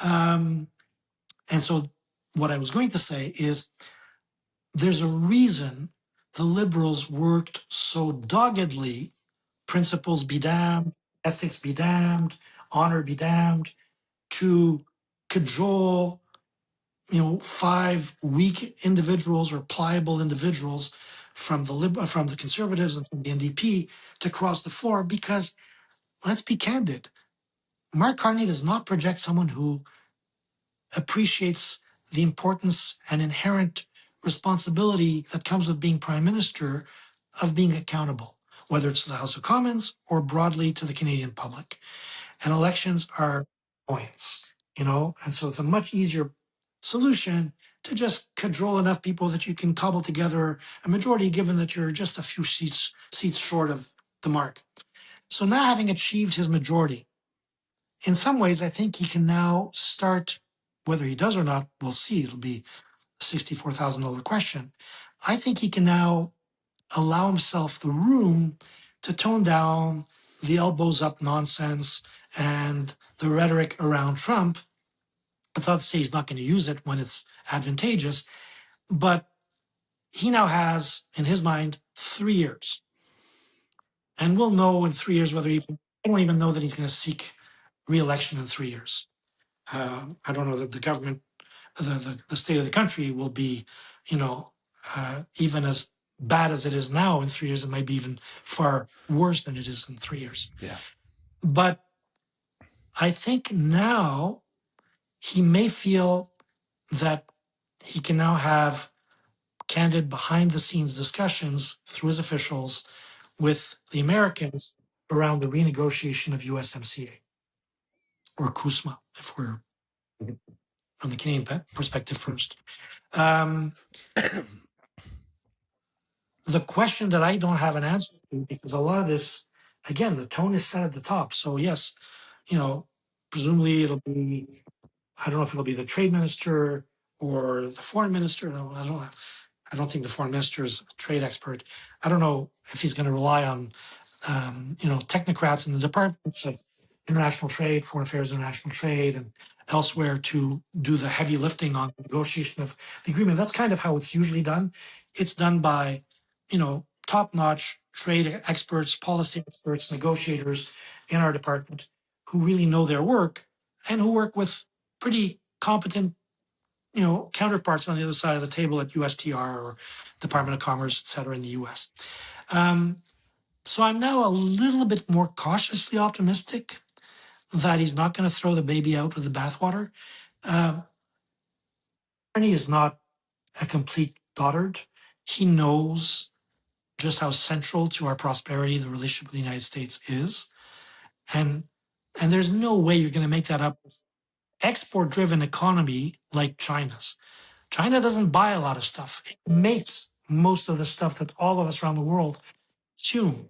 And so what I was going to say is there's a reason the Liberals worked so doggedly, principles be damned, ethics be damned, honor be damned, to cajole 5 weak individuals or pliable individuals from the Conservatives and from the NDP to cross the floor, because let's be candid, Mark Carney does not project someone who appreciates the importance and inherent responsibility that comes with being prime minister of being accountable, whether it's to the House of Commons or broadly to the Canadian public. And elections are points, and so it's a much easier solution to just cajole enough people that you can cobble together a majority, given that you're just a few seats short of the mark. So now, having achieved his majority, in some ways, I think he can now start, whether he does or not, we'll see. It'll be a $64,000 question. I think he can now allow himself the room to tone down the elbows up nonsense and the rhetoric around Trump. It's not to say he's not going to use it when it's advantageous, but he now has, in his mind, 3 years. And we'll know in 3 years whether I don't even know that he's going to seek re-election in 3 years. I don't know that the government, the state of the country will be, even as bad as it is now in 3 years. It might be even far worse than it is in 3 years. Yeah. But I think now he may feel that he can now have candid behind the scenes discussions through his officials with the Americans around the renegotiation of USMCA or CUSMA, if we're from the Canadian perspective first. The question that I don't have an answer to, because a lot of this, again, the tone is set at the top. So yes, presumably it'll be, I don't know if it'll be the trade minister or the foreign minister. No, I don't think the foreign minister is a trade expert. I don't know if he's going to rely on, technocrats in the departments of international trade, foreign affairs, international trade, and elsewhere to do the heavy lifting on negotiation of the agreement. That's kind of how it's usually done. It's done by, top-notch trade experts, policy experts, negotiators in our department who really know their work and who work with pretty competent, counterparts on the other side of the table at USTR or Department of Commerce, et cetera, in the US. So I'm now a little bit more cautiously optimistic that he's not going to throw the baby out with the bathwater. Carney is not a complete dotard. He knows just how central to our prosperity the relationship with the United States is. And there's no way you're going to make that up. Export-driven economy like China's. China doesn't buy a lot of stuff. It makes most of the stuff that all of us around the world assume,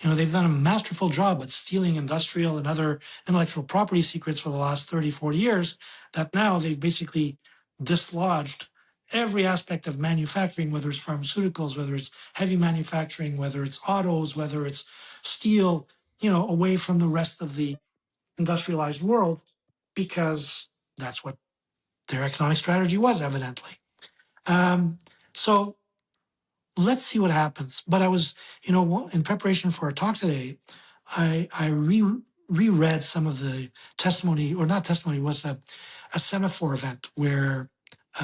they've done a masterful job at stealing industrial and other intellectual property secrets for the last 30, 40 years, that now they've basically dislodged every aspect of manufacturing, whether it's pharmaceuticals, whether it's heavy manufacturing, whether it's autos, whether it's steel, away from the rest of the industrialized world, because that's what their economic strategy was, evidently. So let's see what happens. But I was, in preparation for our talk today, I reread some of the testimony, or not testimony, it was a semaphore event where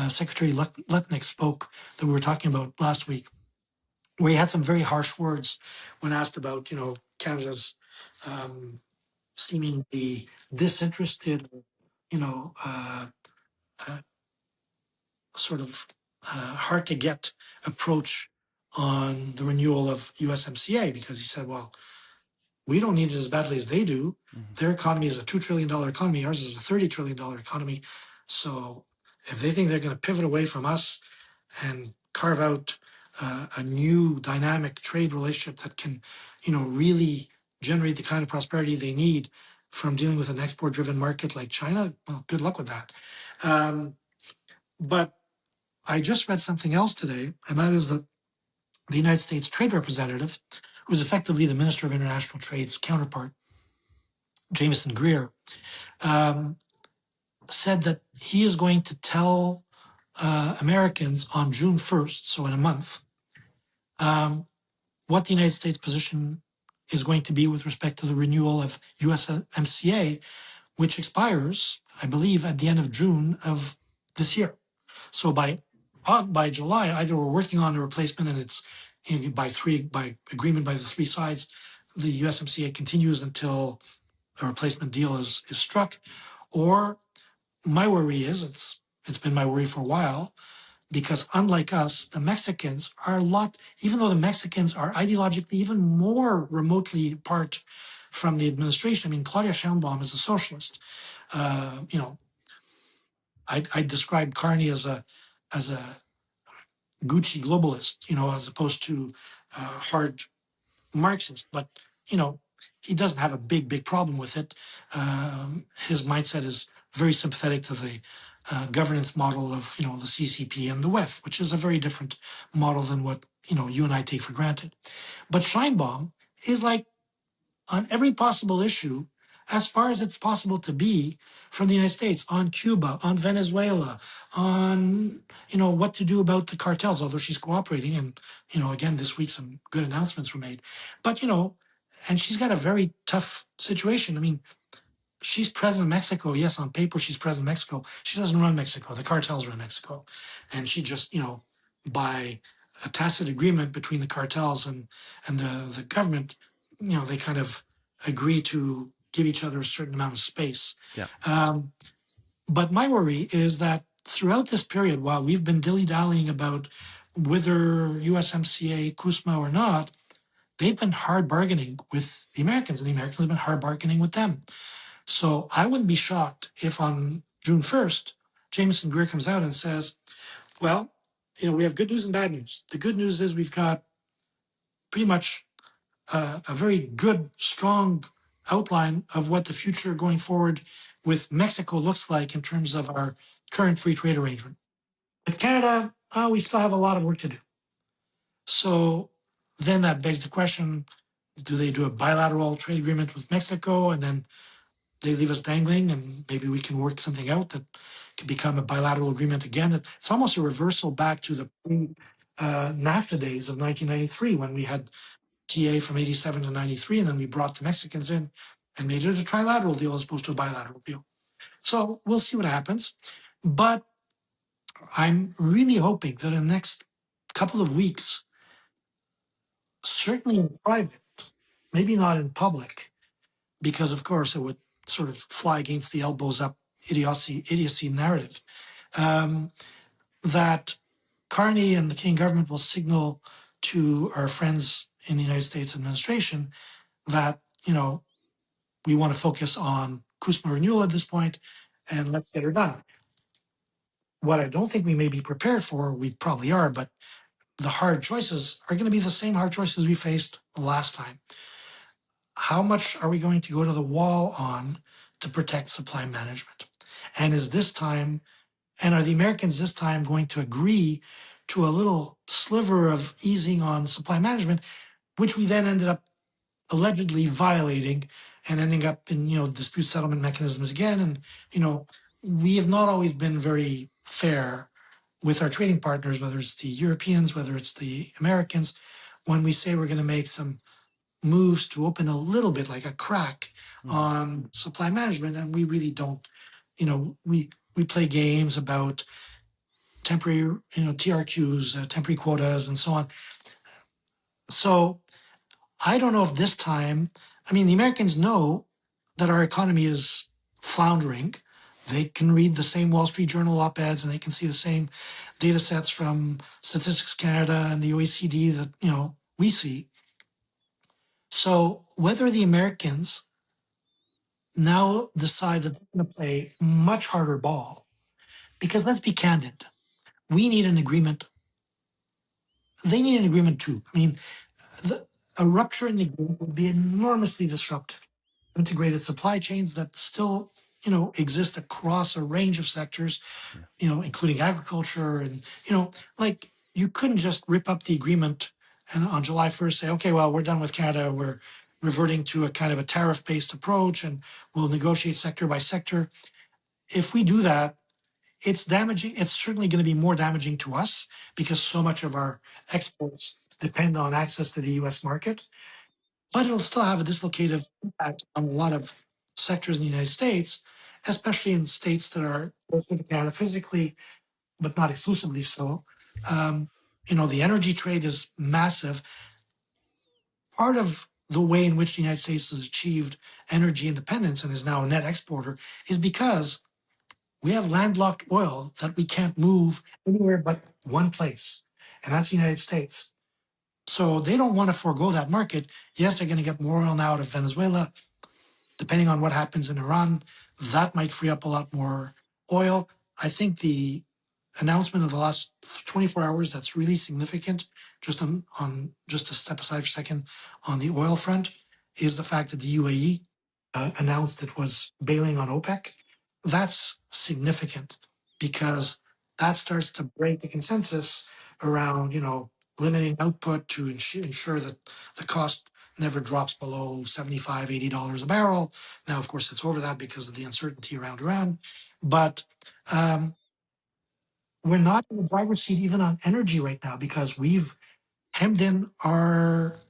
Secretary Lutnick spoke that we were talking about last week, where he had some very harsh words when asked about, Canada's seemingly disinterested, sort of hard to get approach on the renewal of USMCA, because he said, well, we don't need it as badly as they do. Mm-hmm. Their economy is a $2 trillion economy. Ours is a $30 trillion economy. So if they think they're going to pivot away from us and carve out a new dynamic trade relationship that can, really generate the kind of prosperity they need from dealing with an export-driven market like China, well, good luck with that. But I just read something else today, and that is that the United States Trade Representative, who is effectively the Minister of International Trade's counterpart, Jameson Greer, said that he is going to tell Americans on June 1st, so in a month, what the United States position is going to be with respect to the renewal of USMCA, which expires, I believe, at the end of June of this year. So by July, either we're working on a replacement and it's by agreement by the three sides, the USMCA continues until a replacement deal is struck, or my worry is, it's been my worry for a while, because unlike us, the Mexicans are even though the Mexicans are ideologically even more remotely apart from the administration. I mean, Claudia Sheinbaum is a socialist. I describe Carney as a Gucci globalist, as opposed to hard Marxist. But, he doesn't have a big problem with it. His mindset is very sympathetic to the governance model of, the CCP and the WEF, which is a very different model than what, you and I take for granted. But Sheinbaum is like, on every possible issue, as far as it's possible to be from the United States, on Cuba, on Venezuela, on, what to do about the cartels, although she's cooperating. And, again, this week some good announcements were made. But, and she's got a very tough situation. I mean, she's president of Mexico. Yes, on paper, she's president of Mexico. She doesn't run Mexico. The cartels run Mexico. And she just, by a tacit agreement between the cartels and the government, they kind of agree to give each other a certain amount of space. Yeah. But my worry is that throughout this period, while we've been dilly-dallying about whether USMCA, CUSMA or not, they've been hard bargaining with the Americans, and the Americans have been hard bargaining with them. So I wouldn't be shocked if on June 1st, Jameson Greer comes out and says, well, we have good news and bad news. The good news is we've got pretty much a very good, strong outline of what the future going forward with Mexico looks like in terms of our current free trade arrangement. With Canada, we still have a lot of work to do. So then that begs the question, do they do a bilateral trade agreement with Mexico and then they leave us dangling and maybe we can work something out that can become a bilateral agreement again? It's almost a reversal back to the NAFTA days of 1993 when we had TA from 87 to 93, and then we brought the Mexicans in and made it a trilateral deal as opposed to a bilateral deal. So we'll see what happens. But I'm really hoping that in the next couple of weeks, certainly in private, maybe not in public, because of course it would sort of fly against the elbows up idiocy narrative, that Carney and the Canadian government will signal to our friends in the United States administration that, we want to focus on CUSMA renewal at this point and let's get her done. What I don't think we may be prepared for, we probably are, but the hard choices are going to be the same hard choices we faced last time. How much are we going to go to the wall on to protect supply management? And is this time, and are the Americans this time going to agree to a little sliver of easing on supply management, which we then ended up allegedly violating and ending up in, dispute settlement mechanisms again? And, we have not always been very fair with our trading partners, whether it's the Europeans, whether it's the Americans, when we say we're going to make some moves to open a little bit, like a crack on supply management, and we really don't. We play games about temporary, TRQs, temporary quotas, and so on. So I don't know if this time, the Americans know that our economy is floundering. They can read the same Wall Street Journal op-eds, and they can see the same data sets from Statistics Canada and the OECD that, we see. So whether the Americans now decide that they're going to play much harder ball, because let's be candid, we need an agreement. They need an agreement too. A rupture in the agreement would be enormously disruptive. Integrated supply chains that still, exist across a range of sectors, including agriculture, and you couldn't just rip up the agreement and on July 1st say, okay, well, we're done with Canada. We're reverting to a kind of a tariff-based approach, and we'll negotiate sector by sector. If we do that, it's damaging. It's certainly going to be more damaging to us because so much of our exports depend on access to the US market. But it'll still have a dislocative impact on a lot of sectors in the United States, especially in states that are closer to Canada physically, but not exclusively so. The energy trade is massive. Part of the way in which the United States has achieved energy independence and is now a net exporter is because we have landlocked oil that we can't move anywhere but one place, and that's the United States. So they don't want to forego that market. Yes, they're going to get more oil now out of Venezuela. Depending on what happens in Iran, that might free up a lot more oil. I think the announcement of the last 24 hours that's really significant, just just to step aside for a second, on the oil front, is the fact that the UAE announced it was bailing on OPEC. That's significant because that starts to break the consensus around, limiting output to ensure that the cost never drops below $75, $80 a barrel. Now, of course, it's over that because of the uncertainty around Iran. But we're not in the driver's seat even on energy right now because we've hemmed in our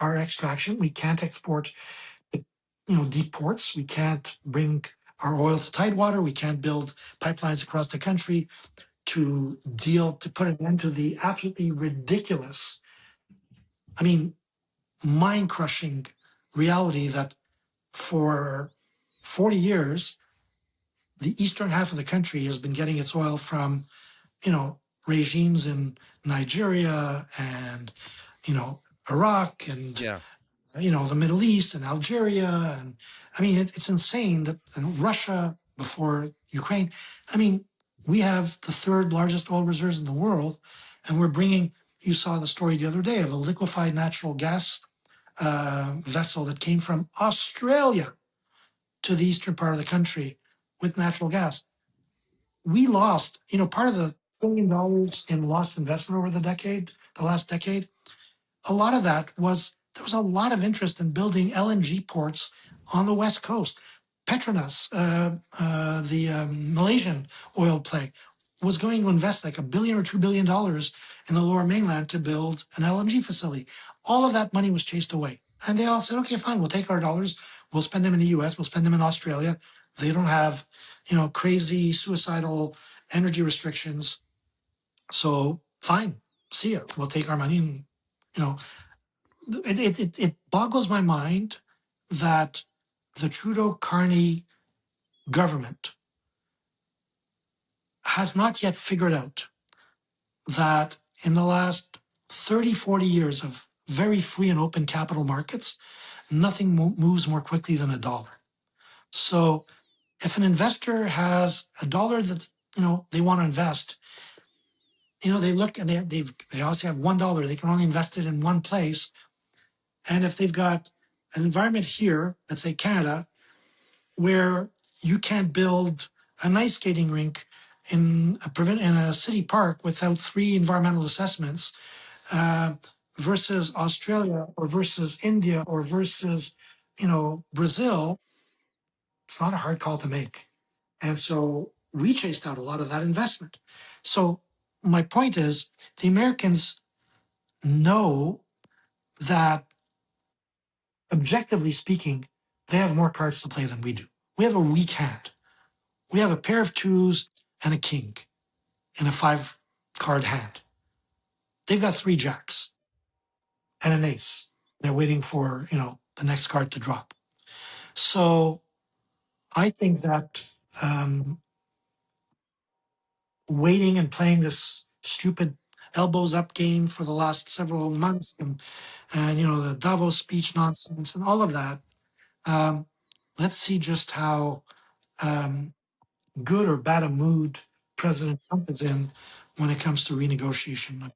extraction. We can't export, deep ports. We can't bring our oil to tidewater. We can't build pipelines across the country to put an end to the absolutely ridiculous, mind-crushing reality that for 40 years, the eastern half of the country has been getting its oil from, regimes in Nigeria and, Iraq and, the Middle East and Algeria. And it's insane that Russia before Ukraine. We have the third largest oil reserves in the world, and we're bringing, you saw the story the other day of a liquefied natural gas vessel that came from Australia to the eastern part of the country with natural gas. We lost, part of the $1 billion in lost investment over the last decade, a lot of that was, there was a lot of interest in building LNG ports on the West Coast. Petronas, the Malaysian oil play, was going to invest like $1 billion or $2 billion in the Lower Mainland to build an LNG facility. All of that money was chased away. And they all said, okay, fine, we'll take our dollars, we'll spend them in the US, we'll spend them in Australia. They don't have, crazy suicidal energy restrictions. So fine, see ya. We'll take our money and, it boggles my mind that the Trudeau-Carney government has not yet figured out that in the last 30, 40 years of very free and open capital markets, nothing moves more quickly than a dollar. So if an investor has a dollar that, they want to invest, they look and they also have $1. They can only invest it in one place. And if they've got an environment here, let's say Canada, where you can't build an ice skating rink in a city park without 3 environmental assessments, versus Australia or versus India or versus, Brazil, it's not a hard call to make. And so we chased out a lot of that investment. So my point is, the Americans know that, objectively speaking, they have more cards to play than we do. We have a weak hand. We have a pair of 2s and a king in a 5-card hand. They've got 3 jacks and an ace. They're waiting for, the next card to drop. So I think that waiting and playing this stupid elbows up game for the last several months and the Davos speech nonsense and all of that, let's see just how good or bad a mood President Trump is in when it comes to renegotiation.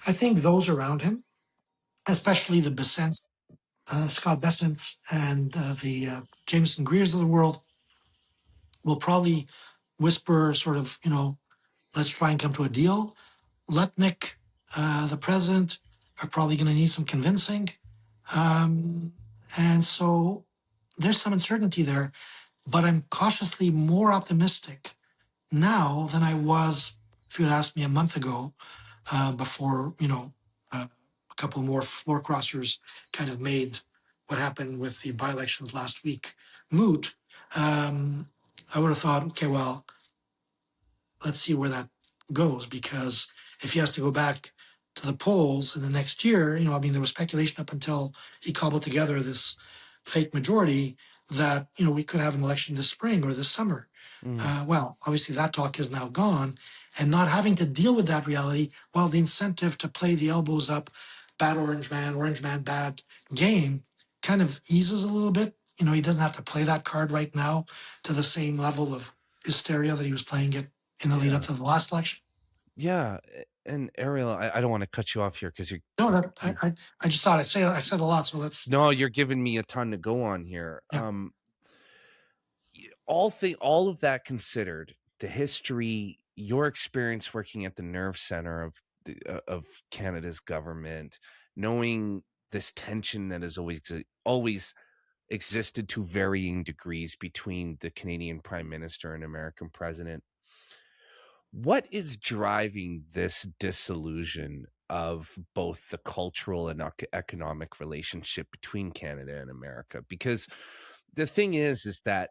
I think those around him, especially the Bessents, Scott Bessents and the Jameson Greers of the world, will probably whisper sort of, let's try and come to a deal. Lutnick, the president, are probably going to need some convincing. And so there's some uncertainty there, but I'm cautiously more optimistic now than I was if you had asked me a month ago, before, a couple more floor crossers kind of made what happened with the by-elections last week moot. I would have thought, okay, well, let's see where that goes, because if he has to go back to the polls in the next year, there was speculation up until he cobbled together this fake majority that, we could have an election this spring or this summer. Well, obviously that talk is now gone, and not having to deal with that reality, while the incentive to play the elbows up, bad orange man, bad game kind of eases a little bit. He doesn't have to play that card right now to the same level of hysteria that he was playing it in the lead up to the last election. Yeah. And Ariel, I don't want to cut you off here because you're. No, I just thought I said a lot, so let's. No, you're giving me a ton to go on here. Yeah. All of that considered, the history, your experience working at the nerve center of Canada's government, knowing this tension that has always existed to varying degrees between the Canadian Prime Minister and American President. What is driving this disillusion of both the cultural and economic relationship between Canada and America? Because the thing is that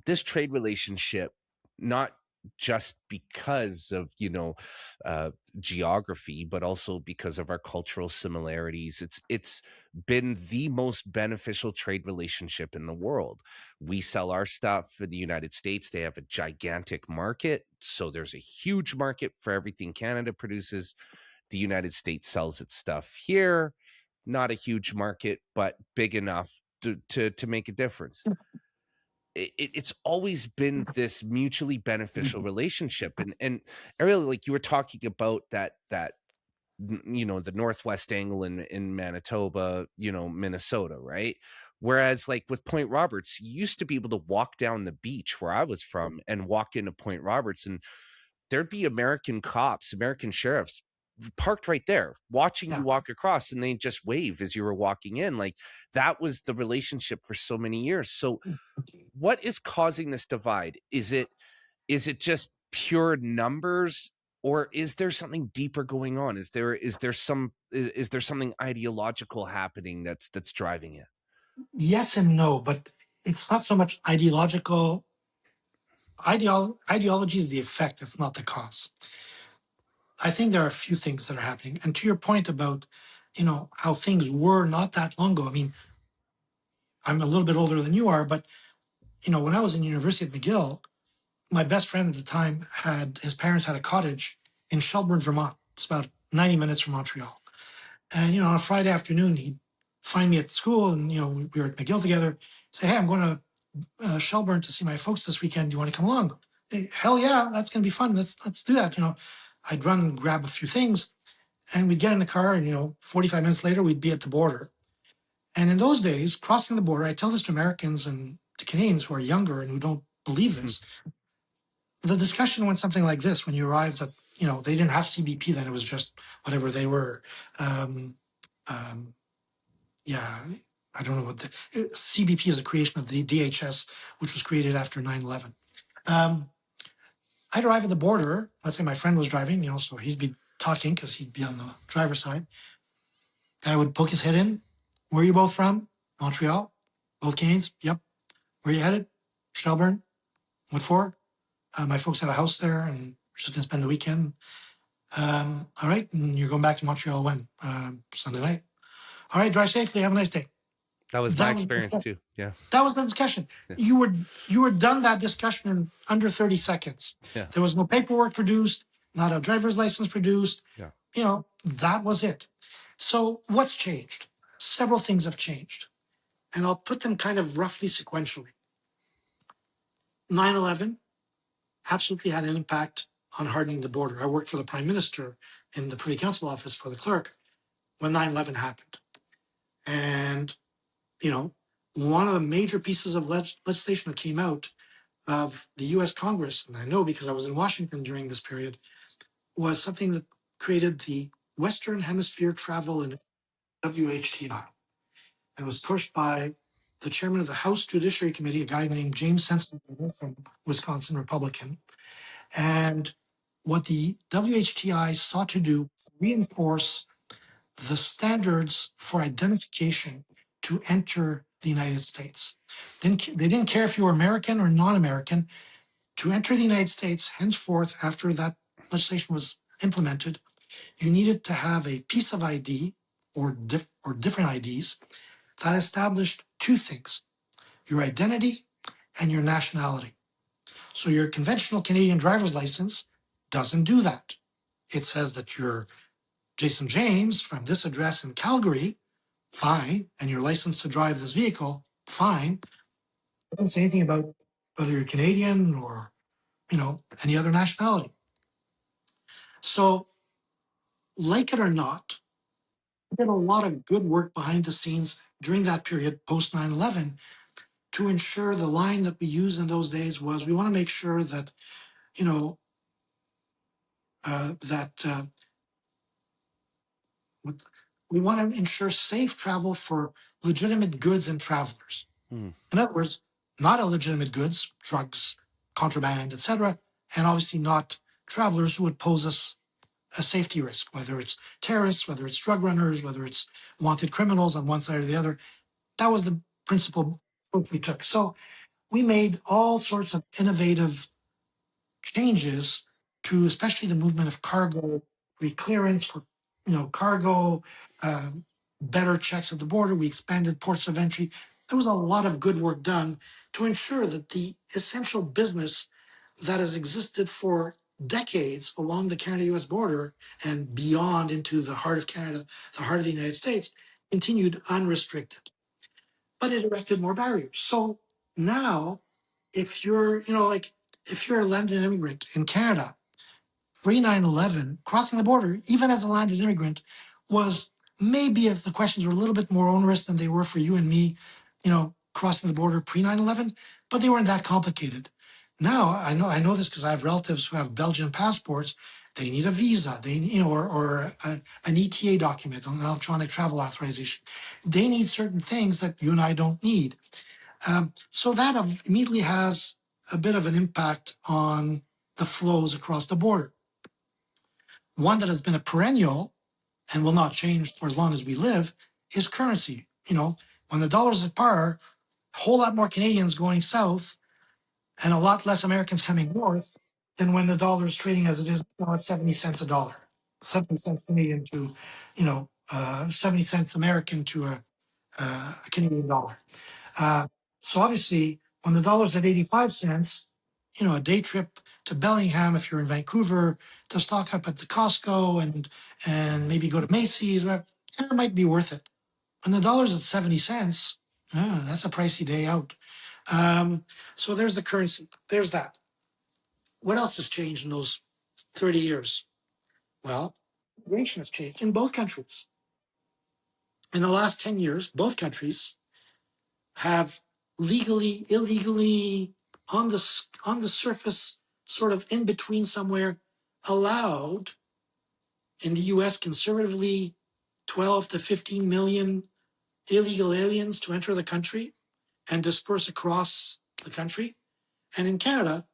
this trade relationship, not just because of geography, but also because of our cultural similarities, it's been the most beneficial trade relationship in the world. We sell our stuff in the United States. They have a gigantic market, so there's a huge market for everything Canada produces. The United States sells its stuff here, not a huge market, but big enough to make a difference. It's always been this mutually beneficial relationship. And Ariel, like you were talking about that the Northwest angle in Manitoba, Minnesota, right? Whereas like with Point Roberts, you used to be able to walk down the beach where I was from and walk into Point Roberts, and there'd be American cops, American sheriffs parked right there watching you walk across, and they just wave as you were walking in. Like that was the relationship for so many years. So what is causing this divide? Is it just pure numbers, or is there something deeper going on? Is there something ideological happening that's driving it? Yes and no, but it's not so much ideological. Ideology is the effect, it's not the cause. I think there are a few things that are happening. And to your point about, how things were not that long ago. I mean, I'm a little bit older than you are, but, when I was in university at McGill, my best friend at the time his parents had a cottage in Shelburne, Vermont. It's about 90 minutes from Montreal. And, on a Friday afternoon, he'd find me at school, and, we were at McGill together, say, hey, I'm going to Shelburne to see my folks this weekend. Do you want to come along? Hey, hell yeah, that's going to be fun. Let's do that. I'd run and grab a few things, and we'd get in the car, and 45 minutes later, we'd be at the border. And in those days, crossing the border, I tell this to Americans and to Canadians who are younger and who don't believe this. The discussion went something like this: when you arrived at, they didn't have CBP then; it was just whatever they were. I don't know what CBP is a creation of the DHS, which was created after 9/11. I'd arrive at the border. Let's say my friend was driving, so he'd be talking because he'd be on the driver's side. Guy would poke his head in. Where are you both from? Montreal. Both Canadians? Yep. Where are you headed? Shelburne. What for? My folks have a house there, and we're just gonna spend the weekend. All right, and you're going back to Montreal when? Sunday night. All right, drive safely. Have a nice day. That was my experience too. Yeah. That was the discussion. Yeah. You were done that discussion in under 30 seconds. Yeah. There was no paperwork produced, not a driver's license produced. Yeah. That was it. So what's changed? Several things have changed. And I'll put them kind of roughly sequentially. 9/11 absolutely had an impact on hardening the border. I worked for the Prime Minister in the Privy Council office for the clerk when 9/11 happened. And, one of the major pieces of legislation that came out of the US Congress, and I know because I was in Washington during this period, was something that created the Western Hemisphere Travel and WHTI. It was pushed by the chairman of the House Judiciary Committee, a guy named James Sensen from Wisconsin, Republican. And what the WHTI sought to do was reinforce the standards for identification to enter the United States. They didn't care if you were American or non-American. To enter the United States, henceforth, after that legislation was implemented, you needed to have a piece of ID or different IDs that established two things: your identity and your nationality. So your conventional Canadian driver's license doesn't do that. It says that you're Jason James from this address in Calgary, fine, and your license to drive this vehicle, fine. It doesn't say anything about whether you're Canadian or, any other nationality. So, like it or not, we did a lot of good work behind the scenes during that period, post 9/11, to ensure the line that we used in those days was, we want to make sure that, we want to ensure safe travel for legitimate goods and travelers. In other words, not illegitimate goods, drugs, contraband, etc., and obviously not travelers who would pose us a safety risk, whether it's terrorists, whether it's drug runners, whether it's wanted criminals on one side or the other. That was the principle we took. So we made all sorts of innovative changes to especially the movement of cargo, clearance for cargo, better checks at the border. We expanded ports of entry. There was a lot of good work done to ensure that the essential business that has existed for decades along the Canada-US border and beyond into the heart of Canada, the heart of the United States, continued unrestricted. But it erected more barriers. So now, if you're, if you're a landed immigrant in Canada, pre 9/11, crossing the border, even as a landed immigrant, was maybe if the questions were a little bit more onerous than they were for you and me, crossing the border pre 9/11, but they weren't that complicated. Now I know this because I have relatives who have Belgian passports. They need a visa, or an ETA document, an electronic travel authorization. They need certain things that you and I don't need. So that immediately has a bit of an impact on the flows across the border. One that has been a perennial and will not change for as long as we live is currency. When the dollar's at par, a whole lot more Canadians going south and a lot less Americans coming north than when the dollar is trading as it is now at 70 cents a dollar, 70 cents Canadian to, 70 cents American to a Canadian dollar. So obviously, when the dollar's at 85 cents, a day trip to Bellingham, if you're in Vancouver, to stock up at the Costco and maybe go to Macy's, it might be worth it. When the dollar's at 70 cents, that's a pricey day out. So there's the currency. There's that. What else has changed in those 30 years? Well, immigration has changed in both countries. In the last 10 years, both countries have legally, illegally, on the surface, sort of in between somewhere, allowed in the US conservatively 12 to 15 million illegal aliens to enter the country and disperse across the country. And in Canada,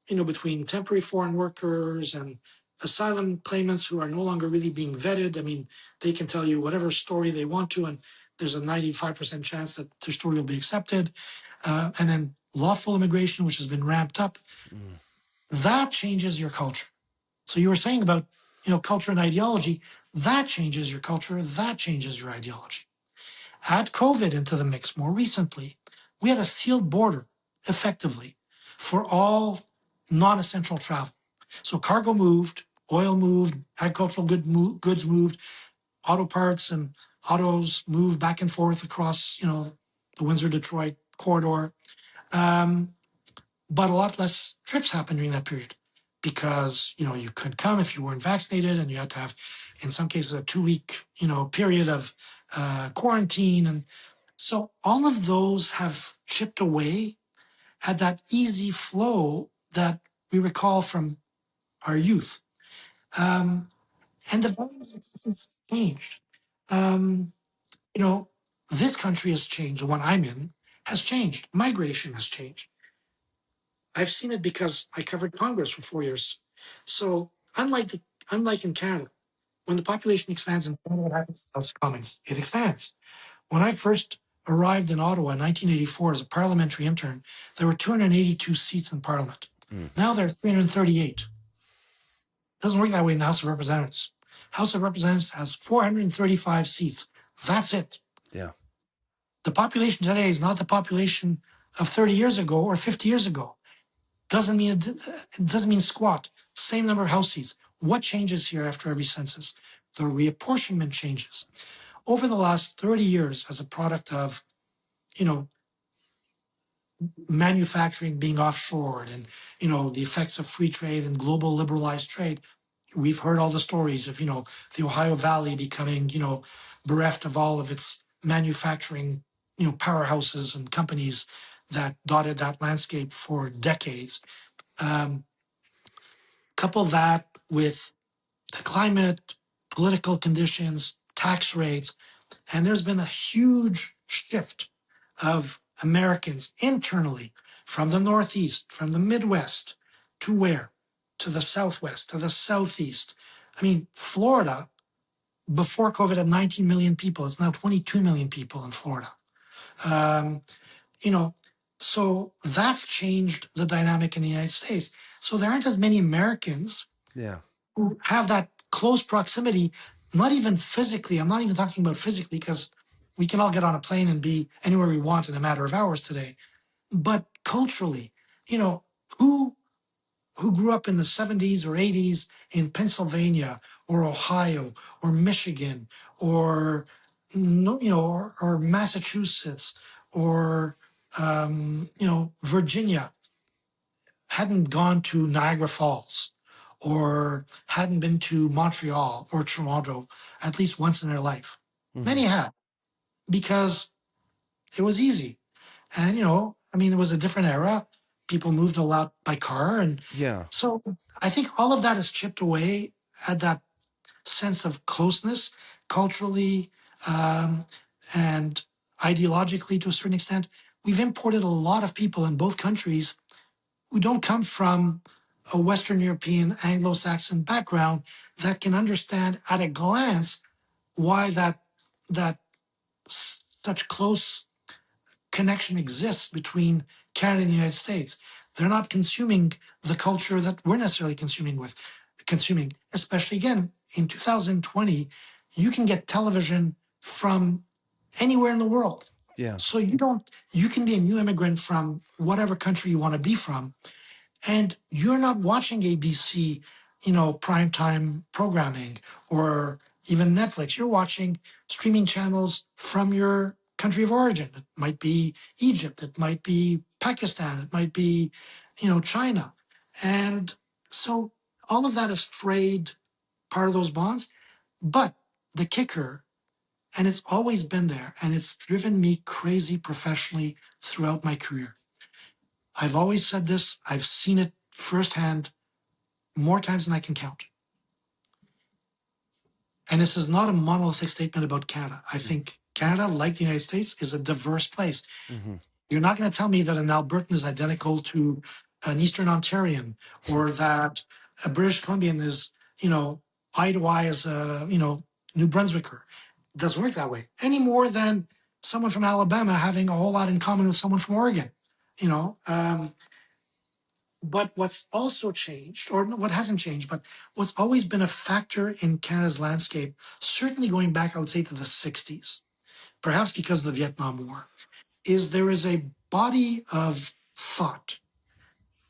between temporary foreign workers and asylum claimants who are no longer really being vetted, I mean, they can tell you whatever story they want to, and there's a 95% chance that their story will be accepted. And then lawful immigration, which has been ramped up, that changes your culture. So you were saying about, culture and ideology, that changes your culture, that changes your ideology. Add COVID into the mix more recently, we had a sealed border, effectively, for all non-essential travel. So cargo moved, oil moved, agricultural goods moved, auto parts and autos moved back and forth across, the Windsor-Detroit corridor. But a lot less trips happened during that period because, you could come if you weren't vaccinated, and you had to have, in some cases, a 2-week, period of quarantine. And so all of those have chipped away at that easy flow that we recall from our youth. And the values have changed. This country has changed. The one I'm in has changed. Migration has changed. I've seen it because I covered Congress for 4 years. So unlike in Canada, when the population expands in Canada, what happens? House of Commons, it expands. When I first arrived in Ottawa in 1984 as a parliamentary intern, there were 282 seats in Parliament. Now there's 338. It doesn't work that way in the House of Representatives. House of Representatives has 435 seats. That's it. Yeah. The population today is not the population of 30 years ago or 50 years ago. It doesn't mean squat. Same number of house seats. What changes here after every census? The reapportionment changes. Over the last 30 years, as a product of, manufacturing being offshored and, the effects of free trade and global liberalized trade, we've heard all the stories of, the Ohio Valley becoming, bereft of all of its manufacturing, powerhouses and companies that dotted that landscape for decades. Couple that with the climate, political conditions, tax rates, and there's been a huge shift of Americans internally from the Northeast, from the Midwest, to where? To the Southwest, to the Southeast. I mean, Florida, before COVID, had 19 million people. It's now 22 million people in Florida. So that's changed the dynamic in the United States. So there aren't as many Americans who have that close proximity, not even physically. I'm not even talking about physically, because we can all get on a plane and be anywhere we want in a matter of hours today. But culturally, who grew up in the 70s or 80s in Pennsylvania or Ohio or Michigan or Massachusetts or Virginia, hadn't gone to Niagara Falls or hadn't been to Montreal or Toronto at least once in their life. Many had, because it was easy. And, it was a different era. People moved a lot by car. And so I think all of that has chipped away at that sense of closeness culturally and ideologically to a certain extent. We've imported a lot of people in both countries who don't come from a Western European Anglo-Saxon background that can understand at a glance why that such close connection exists between Canada and the United States. They're not consuming the culture that we're necessarily consuming, especially again in 2020. You can get television from anywhere in the world. Yeah. So you can be a new immigrant from whatever country you want to be from, and you're not watching ABC, primetime programming or even Netflix. You're watching streaming channels from your country of origin. It might be Egypt. It might be Pakistan. It might be, China. And so all of that has frayed part of those bonds. But the kicker, and it's always been there, and it's driven me crazy professionally throughout my career. I've always said this, I've seen it firsthand more times than I can count. And this is not a monolithic statement about Canada. I think Canada, like the United States, is a diverse place. Mm-hmm. You're not going to tell me that an Albertan is identical to an Eastern Ontarian, or that a British Columbian is, eye to eye as a, New Brunswicker. It doesn't work that way any more than someone from Alabama having a whole lot in common with someone from Oregon, But what's also changed, or what hasn't changed, but what's always been a factor in Canada's landscape, certainly going back, I would say, to the 60s, perhaps because of the Vietnam War, is there is a body of thought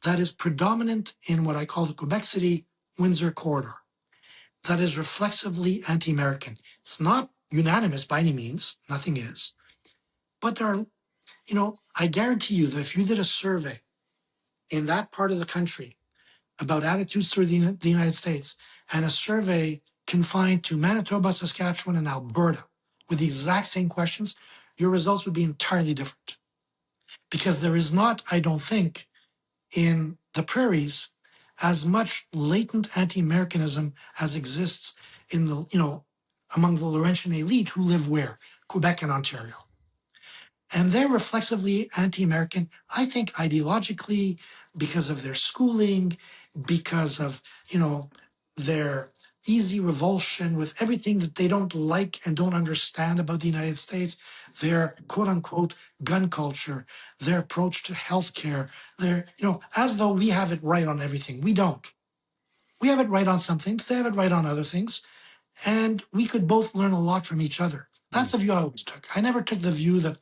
that is predominant in what I call the Quebec City-Windsor corridor, that is reflexively anti-American. It's not unanimous by any means, nothing is. But there are, I guarantee you that if you did a survey in that part of the country about attitudes toward the United States, and a survey confined to Manitoba, Saskatchewan, and Alberta with the exact same questions, your results would be entirely different. Because there is not, I don't think, in the prairies as much latent anti-Americanism as exists in the, among the Laurentian elite who live where? Quebec and Ontario. And they're reflexively anti-American, I think ideologically, because of their schooling, because of, their easy revulsion with everything that they don't like and don't understand about the United States, their quote unquote gun culture, their approach to healthcare, their, as though we have it right on everything. We don't. We have it right on some things. They have it right on other things. And we could both learn a lot from each other. That's the view I always took. I never took the view that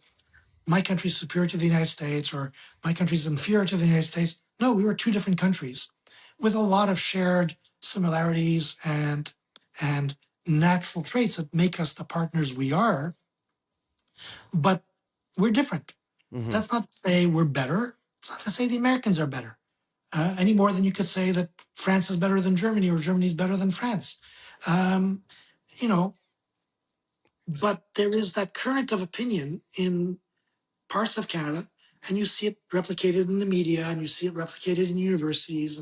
my country's superior to the United States or my country's inferior to the United States. No, we were two different countries with a lot of shared similarities and natural traits that make us the partners we are. But we're different. Mm-hmm. That's not to say we're better. It's not to say the Americans are better. Any more than you could say that France is better than Germany or Germany is better than France. But there is that current of opinion in parts of Canada, and you see it replicated in the media, and you see it replicated in universities,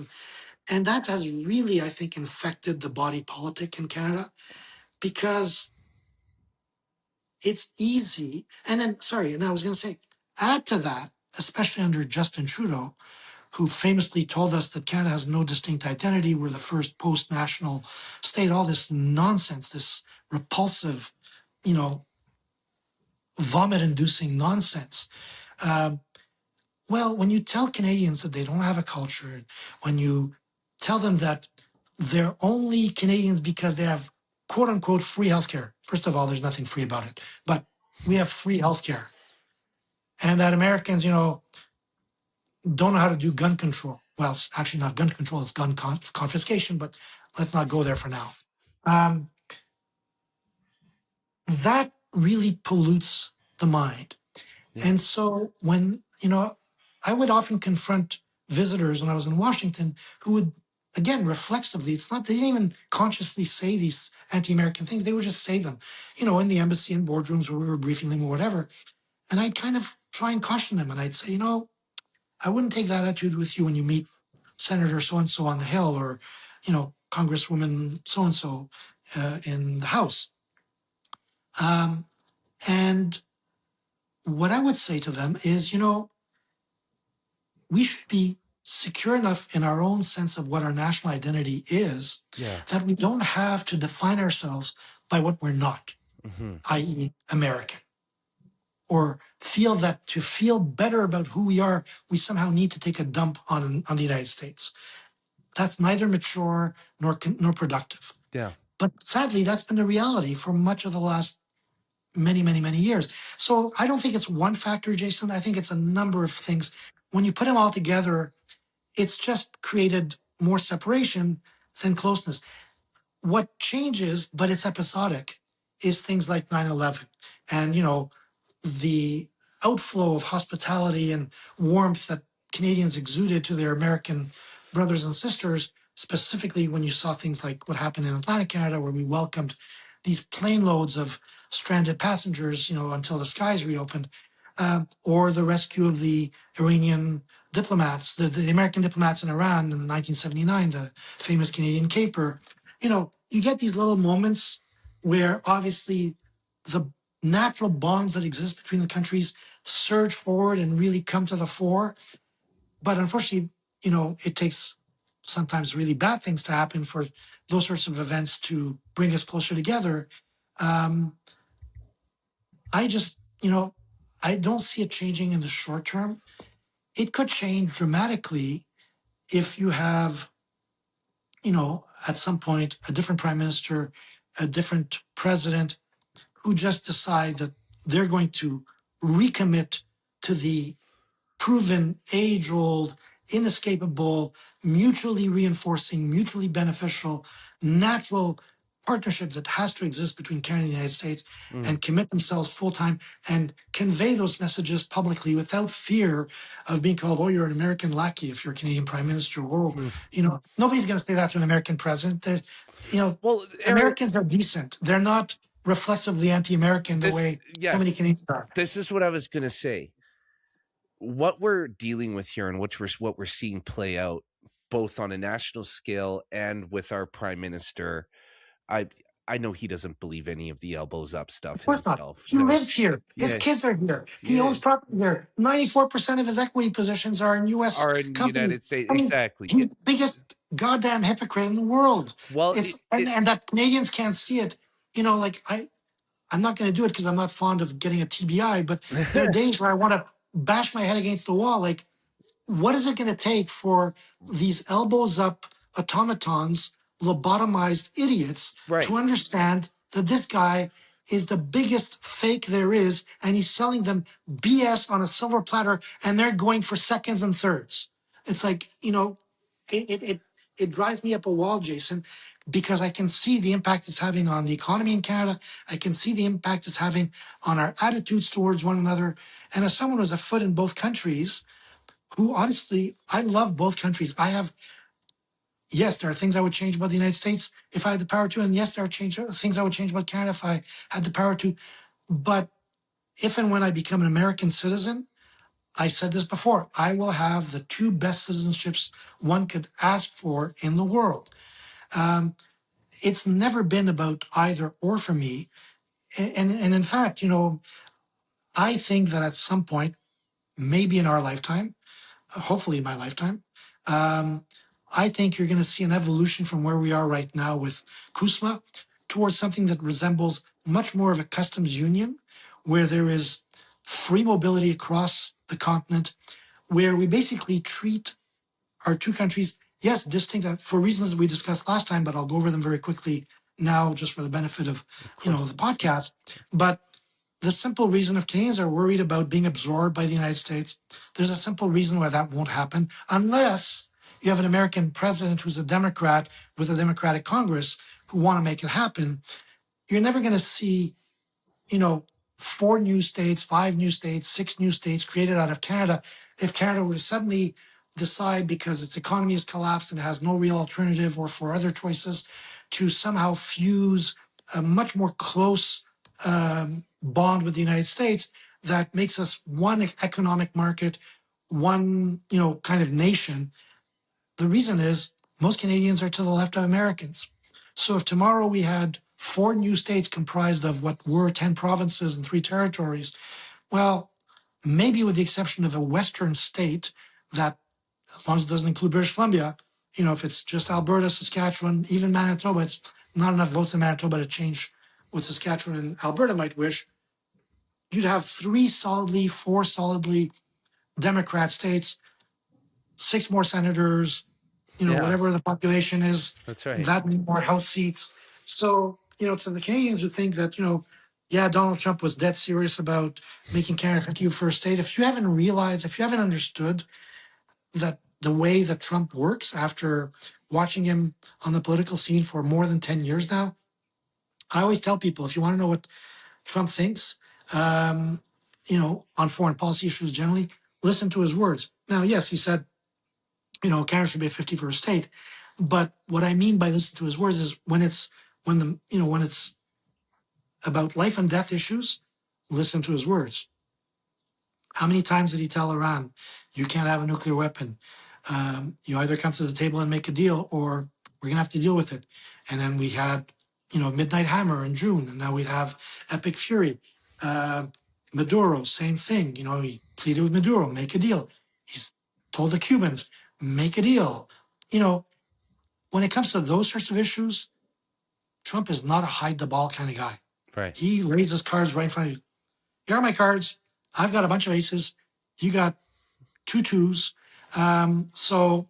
and that has really, I think, infected the body politic in Canada, because it's easy. And then, and I was going to say, add to that, especially under Justin Trudeau, who famously told us that Canada has no distinct identity, we're the first post-national state, all this nonsense, this repulsive, vomit-inducing nonsense. Well, when you tell Canadians that they don't have a culture, when you tell them that they're only Canadians because they have quote-unquote free healthcare. First of all, there's nothing free about it, but we have free healthcare. And that Americans, don't know how to do gun control. Well, it's actually not gun control, it's gun confiscation, but let's not go there for now. That really pollutes the mind. Yeah. And so when, I would often confront visitors when I was in Washington who would, again, reflexively, it's not, they didn't even consciously say these anti-American things. They would just say them, in the embassy and boardrooms where we were briefing them or whatever. And I'd kind of try and caution them. And I'd say, I wouldn't take that attitude with you when you meet Senator so-and-so on the Hill or, Congresswoman so-and-so in the House. And what I would say to them is, we should be secure enough in our own sense of what our national identity is, that we don't have to define ourselves by what we're not, i.e. American, or feel that to feel better about who we are, we somehow need to take a dump on the United States. That's neither mature nor productive. Yeah. But sadly, that's been the reality for much of the last many, many, many years. So I don't think it's one factor, Jason. I think it's a number of things. When you put them all together, it's just created more separation than closeness. What changes, but it's episodic, is things like 9/11 and, the outflow of hospitality and warmth that Canadians exuded to their American brothers and sisters specifically when you saw things like what happened in Atlantic Canada, where we welcomed these plane loads of stranded passengers, until the skies reopened, or the rescue of the Iranian diplomats, the American diplomats in Iran in 1979, the famous Canadian caper. You get these little moments where obviously the natural bonds that exist between the countries surge forward and really come to the fore. But unfortunately, it takes sometimes really bad things to happen for those sorts of events to bring us closer together. I just, I don't see it changing in the short term. It could change dramatically if you have, at some point, a different prime minister, a different president who just decide that they're going to recommit to the proven, age-old, inescapable, mutually reinforcing, mutually beneficial, natural partnership that has to exist between Canada and the United States, and commit themselves full-time and convey those messages publicly without fear of being called, oh, you're an American lackey if you're a Canadian prime minister. Oh, nobody's going to say that to an American president. Well, Americans are decent. They're not reflexively anti-American the way so many Canadians are. This is what I was going to say. What we're dealing with here and what we're seeing play out both on a national scale and with our prime minister, I know he doesn't believe any of the elbows up stuff himself. Not. He lives here. His kids are here. He owns property here. 94% of his equity positions are in U.S. companies. United States. Exactly. He's the biggest goddamn hypocrite in the world. Well, and that Canadians can't see it. I'm not going to do it because I'm not fond of getting a TBI, but there are days where I want to bash my head against the wall. Like, what is it going to take for these elbows up automatons, lobotomized idiots, to understand that this guy is the biggest fake there is, and he's selling them BS on a silver platter, and they're going for seconds and thirds? It's like, it drives me up a wall, Jason, because I can see the impact it's having on the economy in Canada. I can see the impact it's having on our attitudes towards one another. And as someone who's a foot in both countries, who honestly, I love both countries. Yes, there are things I would change about the United States if I had the power to. And yes, there are things I would change about Canada if I had the power to. But if and when I become an American citizen, I said this before, I will have the two best citizenships one could ask for in the world. It's never been about either or for me. And in fact, I think that at some point, maybe in our lifetime, hopefully in my lifetime, I think you're going to see an evolution from where we are right now with CUSMA towards something that resembles much more of a customs union, where there is free mobility across the continent, where we basically treat our two countries, yes, distinct for reasons that we discussed last time, but I'll go over them very quickly now just for the benefit of the podcast. But the simple reason if Canadians are worried about being absorbed by the United States, there's a simple reason why that won't happen unless you have an American president who's a Democrat with a Democratic Congress who want to make it happen. You're never going to see, 4 new states, 5 new states, 6 new states created out of Canada if Canada were to suddenly decide, because its economy has collapsed and has no real alternative or for other choices, to somehow fuse a much more close bond with the United States that makes us one economic market, one, kind of nation. The reason is most Canadians are to the left of Americans. So if tomorrow we had 4 new states comprised of what were 10 provinces and 3 territories, well, maybe with the exception of a Western state that, as long as it doesn't include British Columbia, if it's just Alberta, Saskatchewan, even Manitoba, it's not enough votes in Manitoba to change what Saskatchewan and Alberta might wish. You'd have 3 solidly, 4 solidly Democrat states, 6 more senators, whatever the population is. That's right. That many more House seats. So, to the Canadians who think that, Donald Trump was dead serious about making Canada 51st state. If you haven't realized, if you haven't understood that the way that Trump works after watching him on the political scene for more than 10 years now, I always tell people, if you want to know what Trump thinks, on foreign policy issues generally, listen to his words. Now, yes, he said, Canada should be a 51st state. But what I mean by listen to his words is when it's about life and death issues, listen to his words. How many times did he tell Iran, you can't have a nuclear weapon? You either come to the table and make a deal, or we're going to have to deal with it. And then we had, Midnight Hammer in June, and now we have Epic Fury. Maduro, same thing. He pleaded with Maduro, make a deal. He's told the Cubans, make a deal. When it comes to those sorts of issues, Trump is not a hide the ball kind of guy. Right. He lays his cards right in front of you. Here are my cards. I've got a bunch of aces. You got 2 twos. So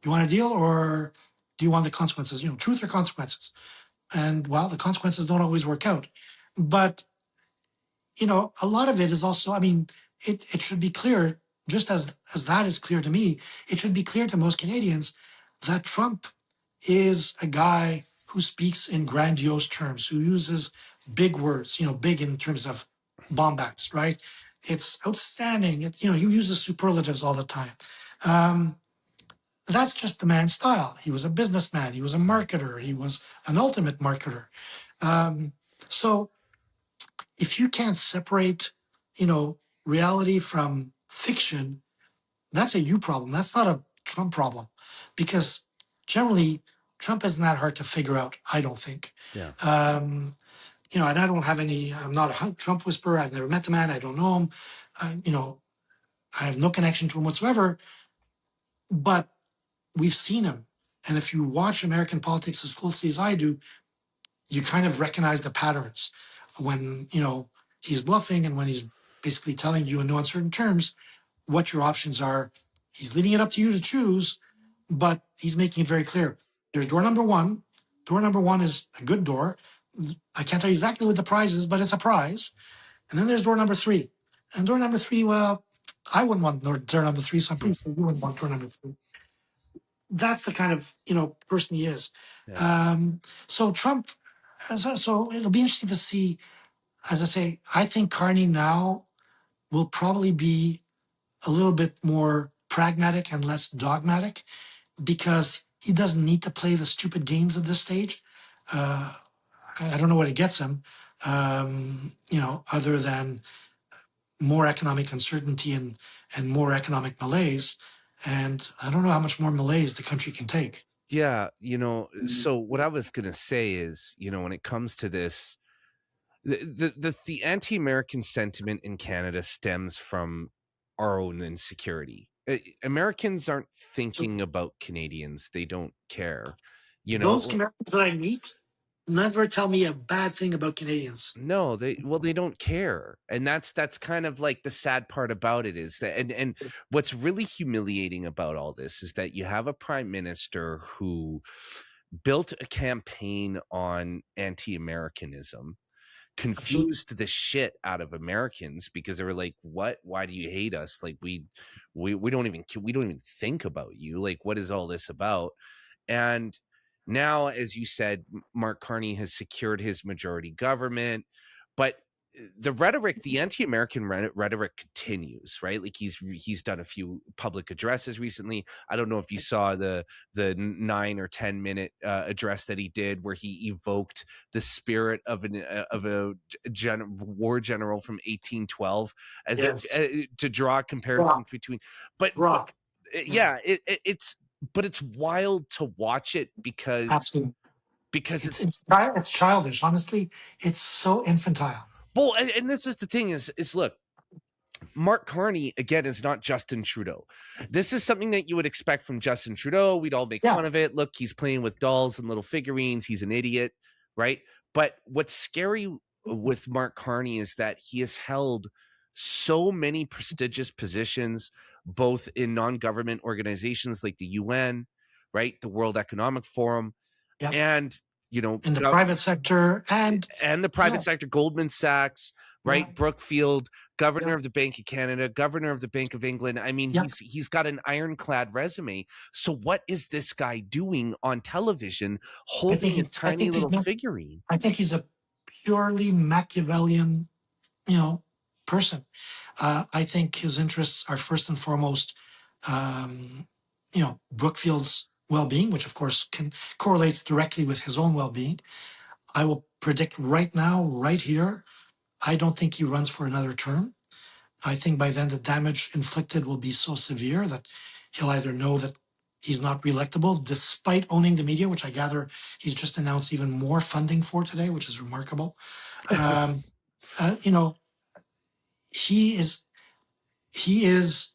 you want a deal, or do you want the consequences? Truth or consequences? And well, the consequences don't always work out. But, a lot of it is also, it should be clear, just as that is clear to me, it should be clear to most Canadians that Trump is a guy who speaks in grandiose terms, who uses big words, big in terms of bombast, right? It's outstanding. He uses superlatives all the time. That's just the man's style. He was a businessman. He was a marketer. He was an ultimate marketer. So if you can't separate, reality from fiction, that's a you problem. That's not a Trump problem, because generally Trump isn't that hard to figure out, I don't think. Yeah. And I don't have I'm not a Trump whisperer. I've never met the man. I don't know him. I have no connection to him whatsoever, but we've seen him. And if you watch American politics as closely as I do, you kind of recognize the patterns when, he's bluffing and when he's basically telling you in no uncertain terms what your options are. He's leaving it up to you to choose, but he's making it very clear. There's door number one. Door number one is a good door. I can't tell you exactly what the prize is, but it's a prize. And then there's door number 3. And door number 3, well, I wouldn't want door number 3, so I'm pretty sure you wouldn't want door number 3. That's the kind of, person he is. Yeah. So Trump, so it'll be interesting to see, as I say, I think Carney now will probably be a little bit more pragmatic and less dogmatic, because he doesn't need to play the stupid games at this stage. I don't know what it gets him, other than more economic uncertainty and more economic malaise. And I don't know how much more malaise the country can take. Yeah. So what I was going to say is, when it comes to this, the anti-American sentiment in Canada stems from our own insecurity. Americans aren't thinking about Canadians. They don't care. Those Americans that I meet never tell me a bad thing about Canadians. No, they don't care. And that's kind of like the sad part about it, is that, and what's really humiliating about all this is that you have a prime minister who built a campaign on anti-Americanism, confused the shit out of Americans, because they were like, what, why do you hate us? Like, we don't even think about you. Like, what is all this about? And now, as you said, Mark Carney has secured his majority government, but the rhetoric, the anti-American rhetoric continues, right? Like he's done a few public addresses recently. I don't know if you saw the 9 or 10 minute address that he did, where he evoked the spirit of a war general from 1812 as to draw a comparison between. But yeah, but it's wild to watch it, because absolutely, because it's childish. Honestly, it's so infantile. Well, and this is the thing is look, Mark Carney, again, is not Justin Trudeau. This is something that you would expect from Justin Trudeau. We'd all make fun of it. Look, he's playing with dolls and little figurines. He's an idiot, right? But what's scary with Mark Carney is that he has held so many prestigious positions, both in non-government organizations like the UN, right? The World Economic Forum, and in the private sector and the private sector, Goldman Sachs, right? Brookfield, governor of the Bank of Canada, governor of the Bank of England. I mean, he's got an ironclad resume. So what is this guy doing on television holding a tiny little figurine? I think he's a purely Machiavellian, person. I think his interests are first and foremost, Brookfield's well-being, which of course correlates directly with his own well-being. I will predict right now, right here, I don't think he runs for another term. I think by then the damage inflicted will be so severe that he'll either know that he's not reelectable, despite owning the media, which I gather he's just announced even more funding for today, which is remarkable. You know, he is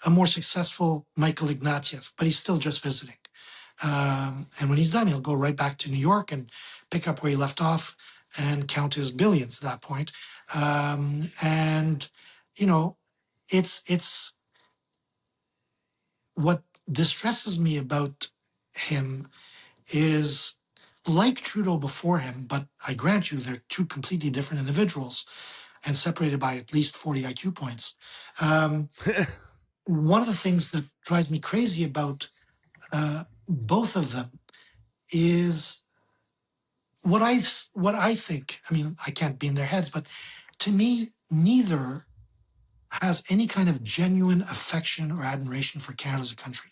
a more successful Michael Ignatieff, but he's still just visiting. And when he's done, he'll go right back to New York and pick up where he left off and count his billions at that point. And, you know, it's what distresses me about him is, like Trudeau before him, but I grant you they're two completely different individuals and separated by at least 40 IQ points. One of the things that drives me crazy about both of them is what I think. I mean, I can't be in their heads, but to me, neither has any kind of genuine affection or admiration for Canada as a country,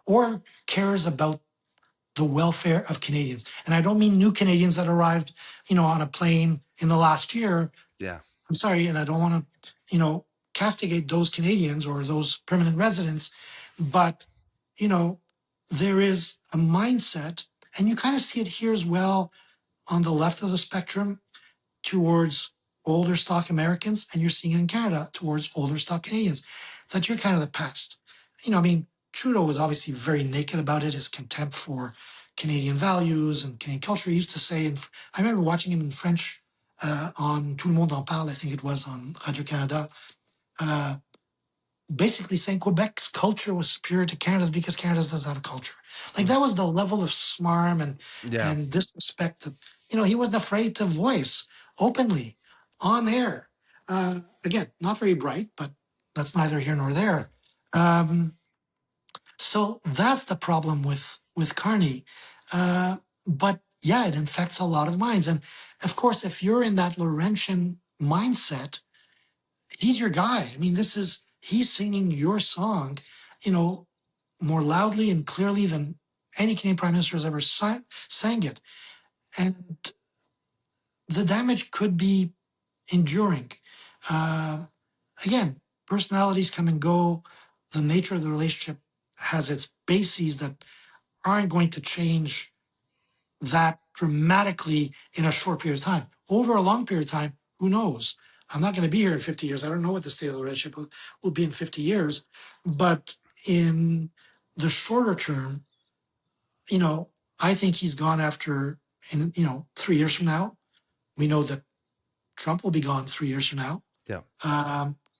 or cares about the welfare of Canadians. And I don't mean new Canadians that arrived, on a plane in the last year. Yeah. I'm sorry, and I don't want to, castigate those Canadians or those permanent residents, but, there is a mindset, and you kind of see it here as well on the left of the spectrum towards older stock Americans, and you're seeing it in Canada towards older stock Canadians, that you're kind of the past. Trudeau was obviously very naked about it, his contempt for Canadian values and Canadian culture. He used to say, I remember watching him in French on Tout le monde en parle, I think it was on Radio-Canada, basically saying Quebec's culture was superior to Canada's because Canada doesn't have a culture. Like, that was the level of smarm and disrespect that, he wasn't afraid to voice openly on air. Again, not very bright, but that's neither here nor there. So that's the problem with Carney. But yeah, it infects a lot of minds. And of course, if you're in that Laurentian mindset, he's your guy. I mean, he's singing your song, more loudly and clearly than any Canadian Prime Minister has ever sang it. And the damage could be enduring. Again, personalities come and go. The nature of the relationship has its bases that aren't going to change that dramatically in a short period of time. Over a long period of time, who knows? I'm not going to be here in 50 years. I don't know what the state of the relationship will be in 50 years. But in the shorter term, I think he's gone after, 3 years from now. We know that Trump will be gone 3 years from now. Yeah.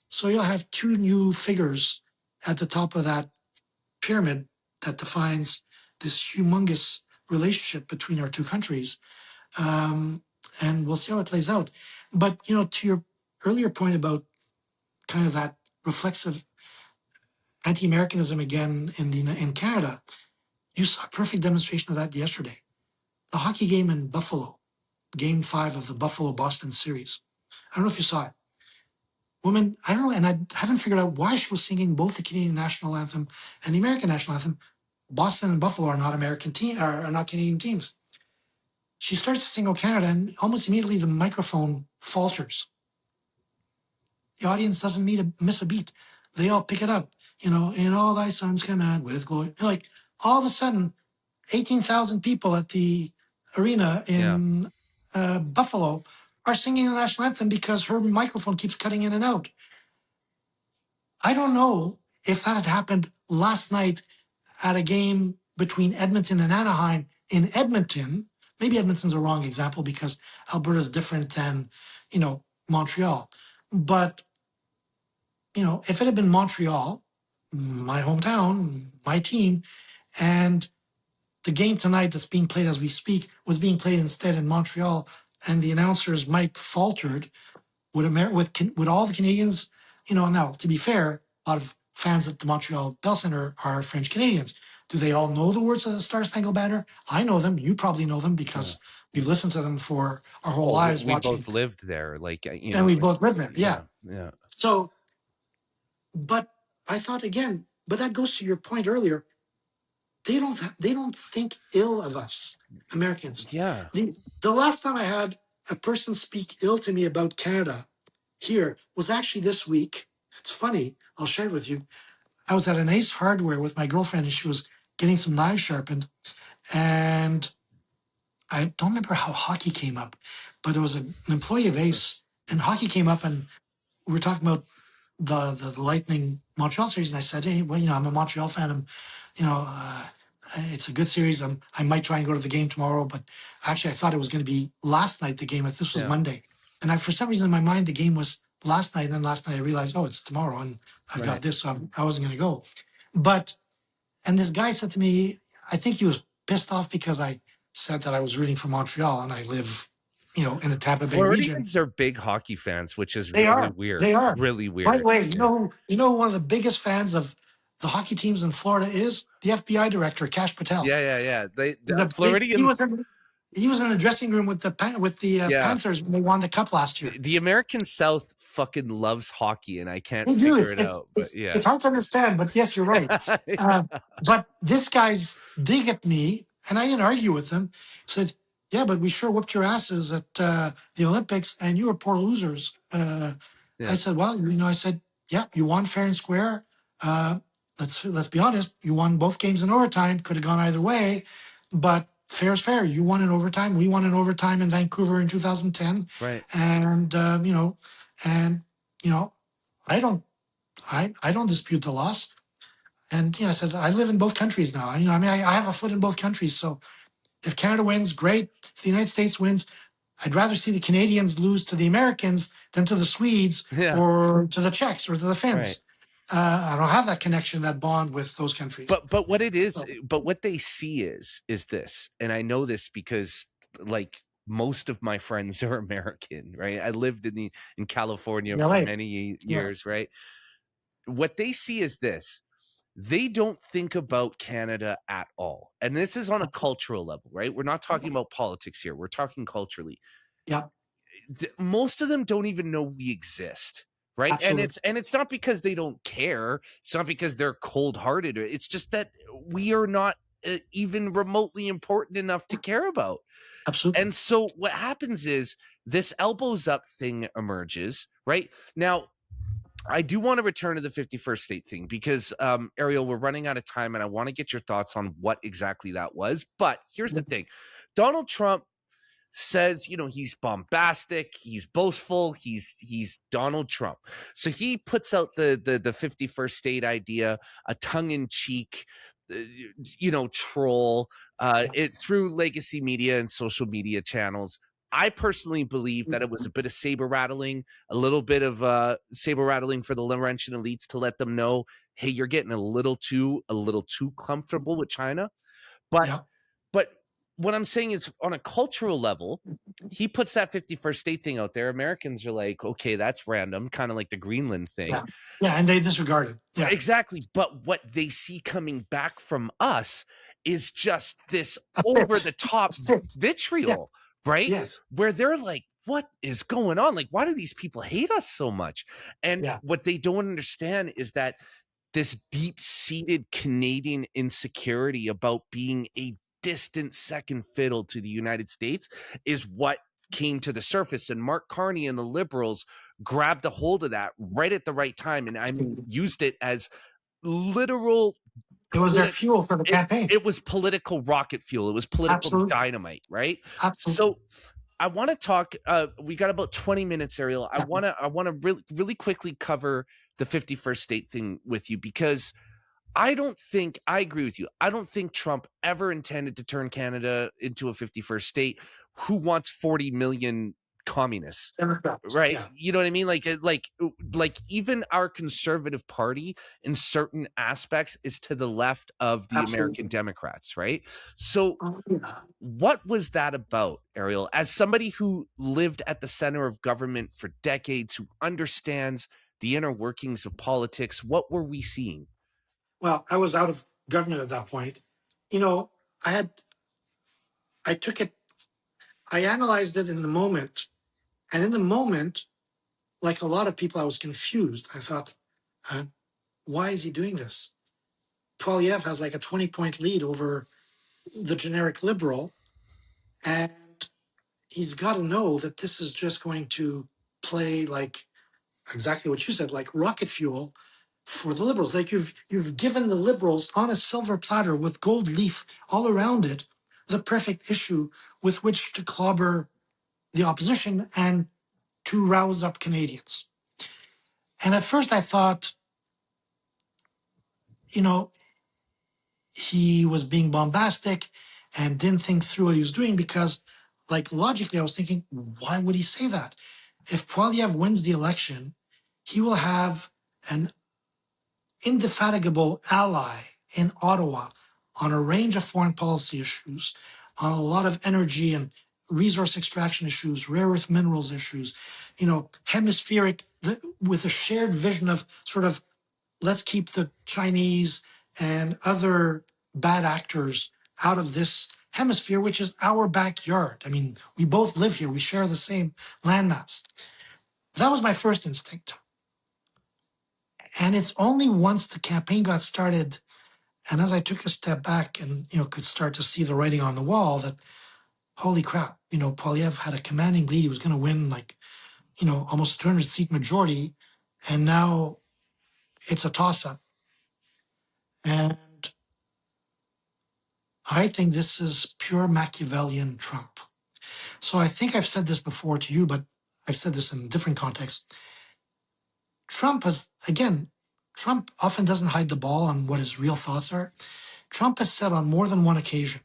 So you'll have two new figures at the top of that pyramid that defines this humongous relationship between our two countries. And we'll see how it plays out. But, to your earlier point about kind of that reflexive anti-Americanism again in Canada, you saw a perfect demonstration of that yesterday. The hockey game in Buffalo, Game 5 of the Buffalo-Boston series. I don't know if you saw it. Woman, I don't know, and I haven't figured out why she was singing both the Canadian national anthem and the American national anthem. Boston and Buffalo are not are not Canadian teams. She starts to sing "O Canada," and almost immediately the microphone falters. The audience doesn't miss a beat. They all pick it up. "In all thy sons command with glory." Like, all of a sudden, 18,000 people at the arena in Buffalo are singing the national anthem because her microphone keeps cutting in and out. I don't know if that had happened last night at a game between Edmonton and Anaheim in Edmonton. Maybe Edmonton's a wrong example because Alberta's different than, Montreal. But, if it had been Montreal, my hometown, my team, and the game tonight that's being played as we speak was being played instead in Montreal, and the announcer's mic faltered, would all the Canadians, now, to be fair, a lot of fans at the Montreal Bell Centre are French Canadians. Do they all know the words of the Star Spangled Banner? I know them. You probably know them because we've listened to them for our whole lives. We both lived there, and we both lived there. Yeah. So, but I thought again, but that goes to your point earlier. they don't think ill of us Americans. Yeah. The last time I had a person speak ill to me about Canada here was actually this week. It's funny. I'll share it with you. I was at an Ace Hardware with my girlfriend, and she was getting some knives sharpened. And I don't remember how hockey came up, but it was an employee of Ace, and hockey came up, and we were talking about the Lightning Montreal series, and I said, hey, well, I'm a Montreal fan. It's a good series. I might try and go to the game tomorrow, but actually I thought it was going to be last night, the game. This was Monday. And for some reason in my mind, the game was last night. And then last night I realized, it's tomorrow, and I've got this, so I wasn't going to go. And this guy said to me, I think he was pissed off because I said that I was rooting for Montreal, and I live in the Tampa Bay region. Floridians are big hockey fans, which is really weird. They are really weird. By the way, you know, one of the biggest fans of the hockey teams in Florida is the FBI director, Kash Patel. Yeah. The Floridians. He was in the dressing room with the Panthers when they won the cup last year. The American South fucking loves hockey, and I can't figure it out. But it's hard to understand. But yes, you're right. But this guy's dig at me, and I didn't argue with him. He said, yeah, but we sure whooped your asses at the Olympics, and you were poor losers. I said, well, I said, yeah, you won fair and square. Let's be honest. You won both games in overtime. Could have gone either way, but fair is fair. You won in overtime. We won in overtime in Vancouver in 2010. Right. And I don't dispute the loss. And I said, I live in both countries now. I have a foot in both countries. So if Canada wins, great. If the United States wins, I'd rather see the Canadians lose to the Americans than to the Swedes or to the Czechs or to the Finns. Right. I don't have that connection, that bond with those countries. But what it is, but what they see is this, and I know this because most of my friends are American, right? I lived in California for many years, right? What they see is this. They don't think about Canada at all. And this is on a cultural level, right? We're not talking about politics here. We're talking culturally. Yeah. Most of them don't even know we exist, right? Absolutely. And it's not because they don't care. It's not because they're cold-hearted. It's just that we are not even remotely important enough to care about. Absolutely. And so what happens is this elbows up thing emerges, right? Now, I do want to return to the 51st state thing because, Ariel, we're running out of time and I want to get your thoughts on what exactly that was. But here's the thing. Donald Trump says, he's bombastic, he's boastful, he's Donald Trump. So he puts out the 51st state idea, a tongue-in-cheek, troll it through legacy media and social media channels. I personally believe that it was a bit of saber rattling, a little bit of saber rattling for the Laurentian elites to let them know, hey, you're getting a little too comfortable with China. But what I'm saying is, on a cultural level, he puts that 51st state thing out there. Americans are like, okay, that's random, kind of like the Greenland thing. Yeah, and they disregard it. Yeah, exactly. But what they see coming back from us is just this over-the-top vitriol. Right? Yes. Where they're like, what is going on? Like, why do these people hate us so much? And what they don't understand is that this deep-seated Canadian insecurity about being a distant second fiddle to the United States is what came to the surface. And Mark Carney and the Liberals grabbed a hold of that right at the right time. And I used it as literal. It was their fuel for the campaign. It was political rocket fuel. It was political dynamite, right? Absolutely. So I want to talk. We got about 20 minutes, Ariel. I want to really quickly cover the 51st state thing with you because I agree with you. I don't think Trump ever intended to turn Canada into a 51st state. Who wants 40 million communists, right? Yeah. You know what I mean? Like even our conservative party in certain aspects is to the left of the American Democrats, right? So what was that about, Ariel? As somebody who lived at the center of government for decades, who understands the inner workings of politics, what were we seeing? Well, I was out of government at that point. I analyzed it in the moment. And in the moment, like a lot of people, I was confused. I thought, why is he doing this? Poilievre has like a 20-point lead over the generic liberal. And he's got to know that this is just going to play like exactly what you said, like rocket fuel for the liberals. Like you've given the liberals on a silver platter with gold leaf all around it, the perfect issue with which to clobber the opposition and to rouse up Canadians. And at first I thought, he was being bombastic and didn't think through what he was doing because, like, logically, I was thinking, why would he say that? If Poilievre wins the election, he will have an indefatigable ally in Ottawa on a range of foreign policy issues, on a lot of energy and resource extraction issues, rare earth minerals issues, hemispheric, with a shared vision of sort of, let's keep the Chinese and other bad actors out of this hemisphere, which is our backyard. I mean, we both live here. We share the same landmass. That was my first instinct. And it's only once the campaign got started, and as I took a step back and, could start to see the writing on the wall that, holy crap, Poilievre had a commanding lead. He was going to win almost a 200-seat majority. And now it's a toss-up. And I think this is pure Machiavellian Trump. So I think I've said this before to you, but I've said this in different contexts. Trump often doesn't hide the ball on what his real thoughts are. Trump has said on more than one occasion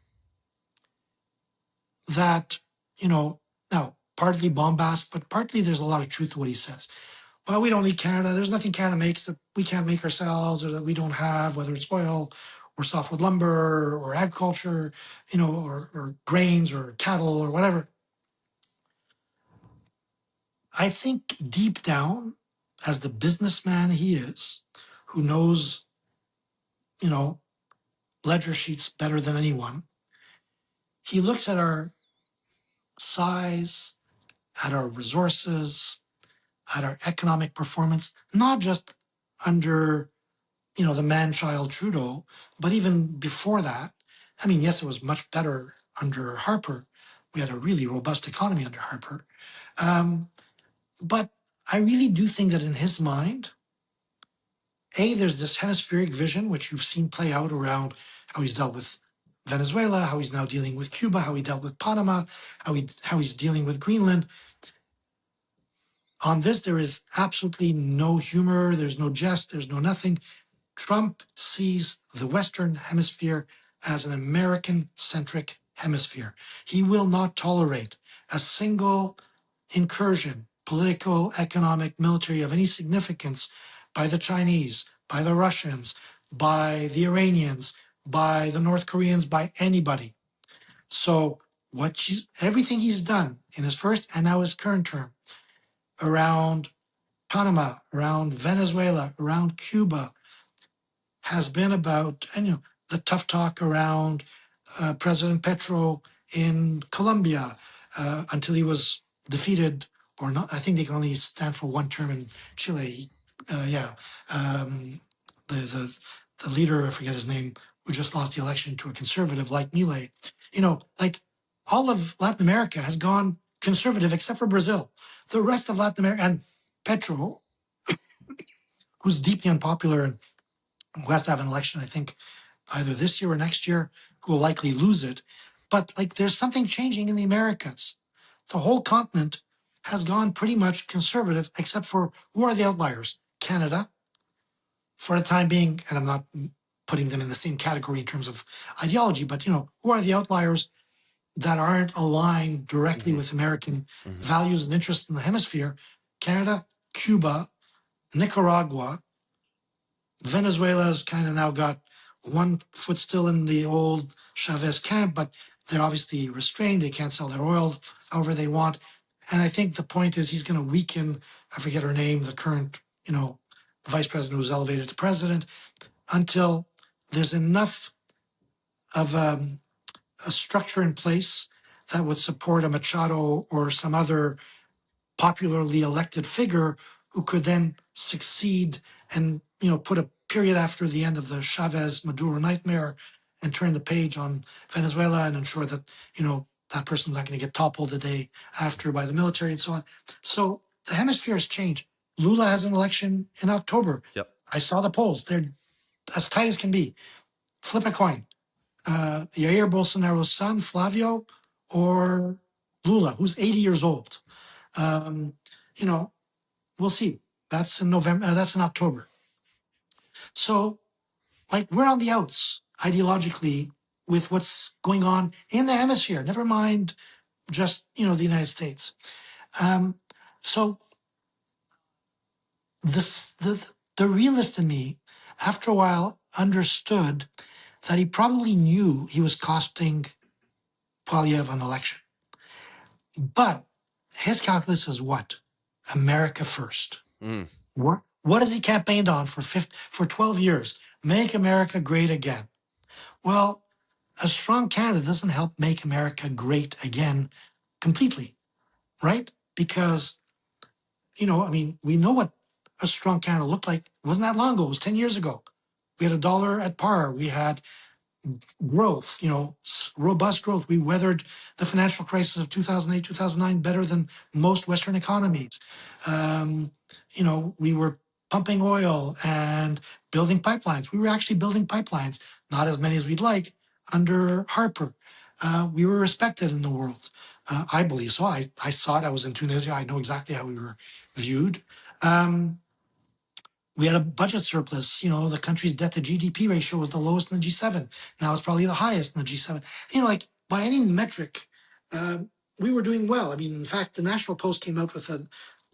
that, now partly bombast, but partly there's a lot of truth to what he says. Well, we don't need Canada. There's nothing Canada makes that we can't make ourselves or that we don't have, whether it's oil or softwood lumber or agriculture, or grains or cattle or whatever. I think deep down, as the businessman he is, who knows, ledger sheets better than anyone, he looks at our size, at our resources, at our economic performance, not just under, the man-child Trudeau, but even before that. I mean, yes, it was much better under Harper. We had a really robust economy under Harper. But I really do think that in his mind, there's this hemispheric vision, which you've seen play out around how he's dealt with Venezuela, how he's now dealing with Cuba, how he dealt with Panama, how he's dealing with Greenland. On this, there is absolutely no humor. There's no jest. There's no nothing. Trump sees the Western Hemisphere as an American-centric hemisphere. He will not tolerate a single incursion, political, economic, military, of any significance by the Chinese, by the Russians, by the Iranians, by the North Koreans, by anybody. So everything he's done in his first and now his current term around Panama, around Venezuela, around Cuba, has been about, the tough talk around President Petro in Colombia until he was defeated or not. I think they can only stand for one term in Chile. The leader, I forget his name, who just lost the election to a conservative like Milei. Like all of Latin America has gone conservative except for Brazil. The rest of Latin America, and Petro, who's deeply unpopular and who has to have an election, I think, either this year or next year, who will likely lose it. But there's something changing in the Americas. The whole continent has gone pretty much conservative, except for who are the outliers? Canada, for the time being, and I'm not putting them in the same category in terms of ideology, but who are the outliers that aren't aligned directly with American values and interests in the hemisphere? Canada, Cuba, Nicaragua. Venezuela's kind of now got one foot still in the old Chavez camp, but they're obviously restrained. They can't sell their oil however they want. And I think the point is he's going to weaken, I forget her name, the current, vice president who's elevated to president, until there's enough of a structure in place that would support a Machado or some other popularly elected figure who could then succeed and, put a period after the end of the Chavez-Maduro nightmare and turn the page on Venezuela and ensure that, that person's not going to get toppled the day after by the military and so on. So the hemisphere has changed. Lula has an election in October. Yep. I saw the polls. They're as tight as can be. Flip a coin. Jair Bolsonaro's son, Flavio, or Lula, who's 80 years old. We'll see. That's in November. That's in October. So, we're on the outs ideologically with what's going on in the hemisphere. Never mind just, the United States. So the realist in me, after a while, understood that he probably knew he was costing Poilievre an election. But his calculus is what? America first. What has he campaigned on for 12 years? Make America great again. Well, a strong Canada doesn't help make America great again completely, right? Because, we know what a strong Canada looked like. It wasn't that long ago. It was 10 years ago. We had a dollar at par. We had growth, robust growth. We weathered the financial crisis of 2008, 2009 better than most Western economies. We were pumping oil and building pipelines. We were actually building pipelines, not as many as we'd like, under Harper. We were respected in the world. I believe so. I saw it. I was in Tunisia. I know exactly how we were viewed. We had a budget surplus. The country's debt to GDP ratio was the lowest in the G7. Now it's probably the highest in the G7. By any metric, we were doing well. In fact, the National Post came out with a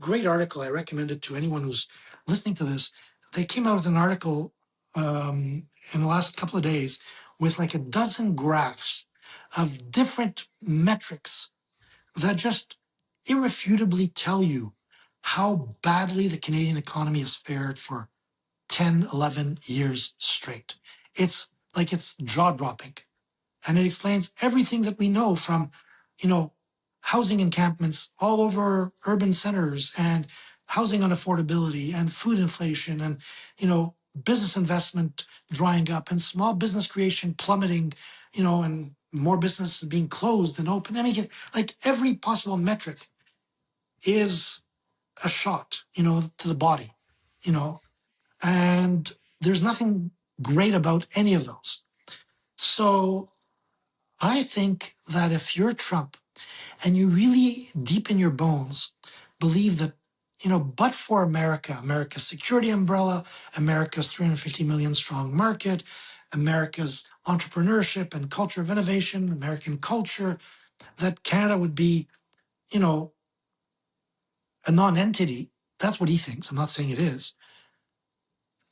great article. I recommend it to anyone who's listening to this. They came out with an article in the last couple of days with a dozen graphs of different metrics that just irrefutably tell you how badly the Canadian economy has fared for 10, 11 years straight. It's jaw-dropping. And it explains everything that we know from, housing encampments all over urban centers and housing unaffordability and food inflation and, business investment drying up and small business creation plummeting, and more businesses being closed than open. Every possible metric is a shot, to the body, and there's nothing great about any of those. So I think that if you're Trump and you really deep in your bones believe that, but for America's security umbrella, America's 350 million strong market, America's entrepreneurship and culture of innovation, American culture, that Canada would be, a non-entity. That's what he thinks. I'm not saying it is.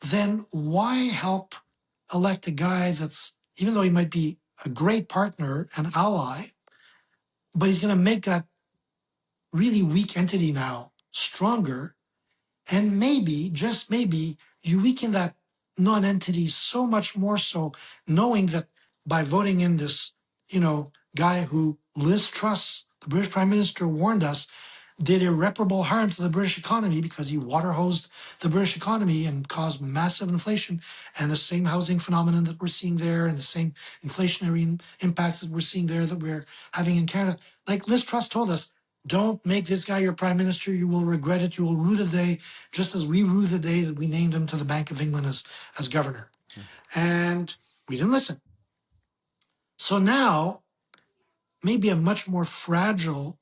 Then why help elect a guy that's, even though he might be a great partner and ally, but he's going to make that really weak entity now stronger. And maybe, just maybe, you weaken that non-entity so much more so, knowing that by voting in this, guy who Liz Truss, the British Prime Minister, warned us, did irreparable harm to the British economy because he water-hosed the British economy and caused massive inflation and the same housing phenomenon that we're seeing there and the same inflationary impacts that we're seeing there that we're having in Canada. Liz Truss told us, don't make this guy your prime minister. You will regret it. You will rue the day, just as we rue the day that we named him to the Bank of England as governor. And we didn't listen. So now, maybe a much more fragile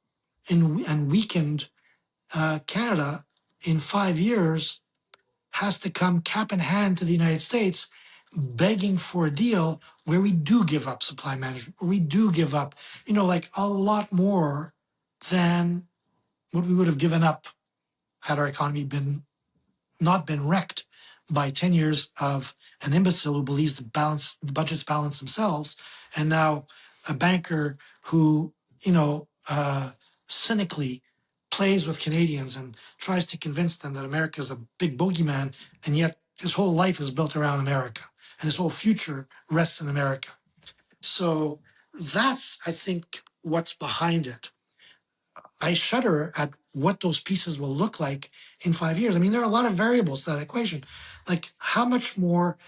and weakened Canada in 5 years has to come cap in hand to the United States, begging for a deal where we do give up supply management, where we do give up, a lot more than what we would have given up had our economy not been wrecked by 10 years of an imbecile who believes the budgets balance themselves, and now a banker who, cynically plays with Canadians and tries to convince them that America is a big bogeyman, and yet his whole life is built around America, and his whole future rests in America. So that's, I think, what's behind it. I shudder at what those pieces will look like in 5 years. I mean, there are a lot of variables to that equation. Like how much more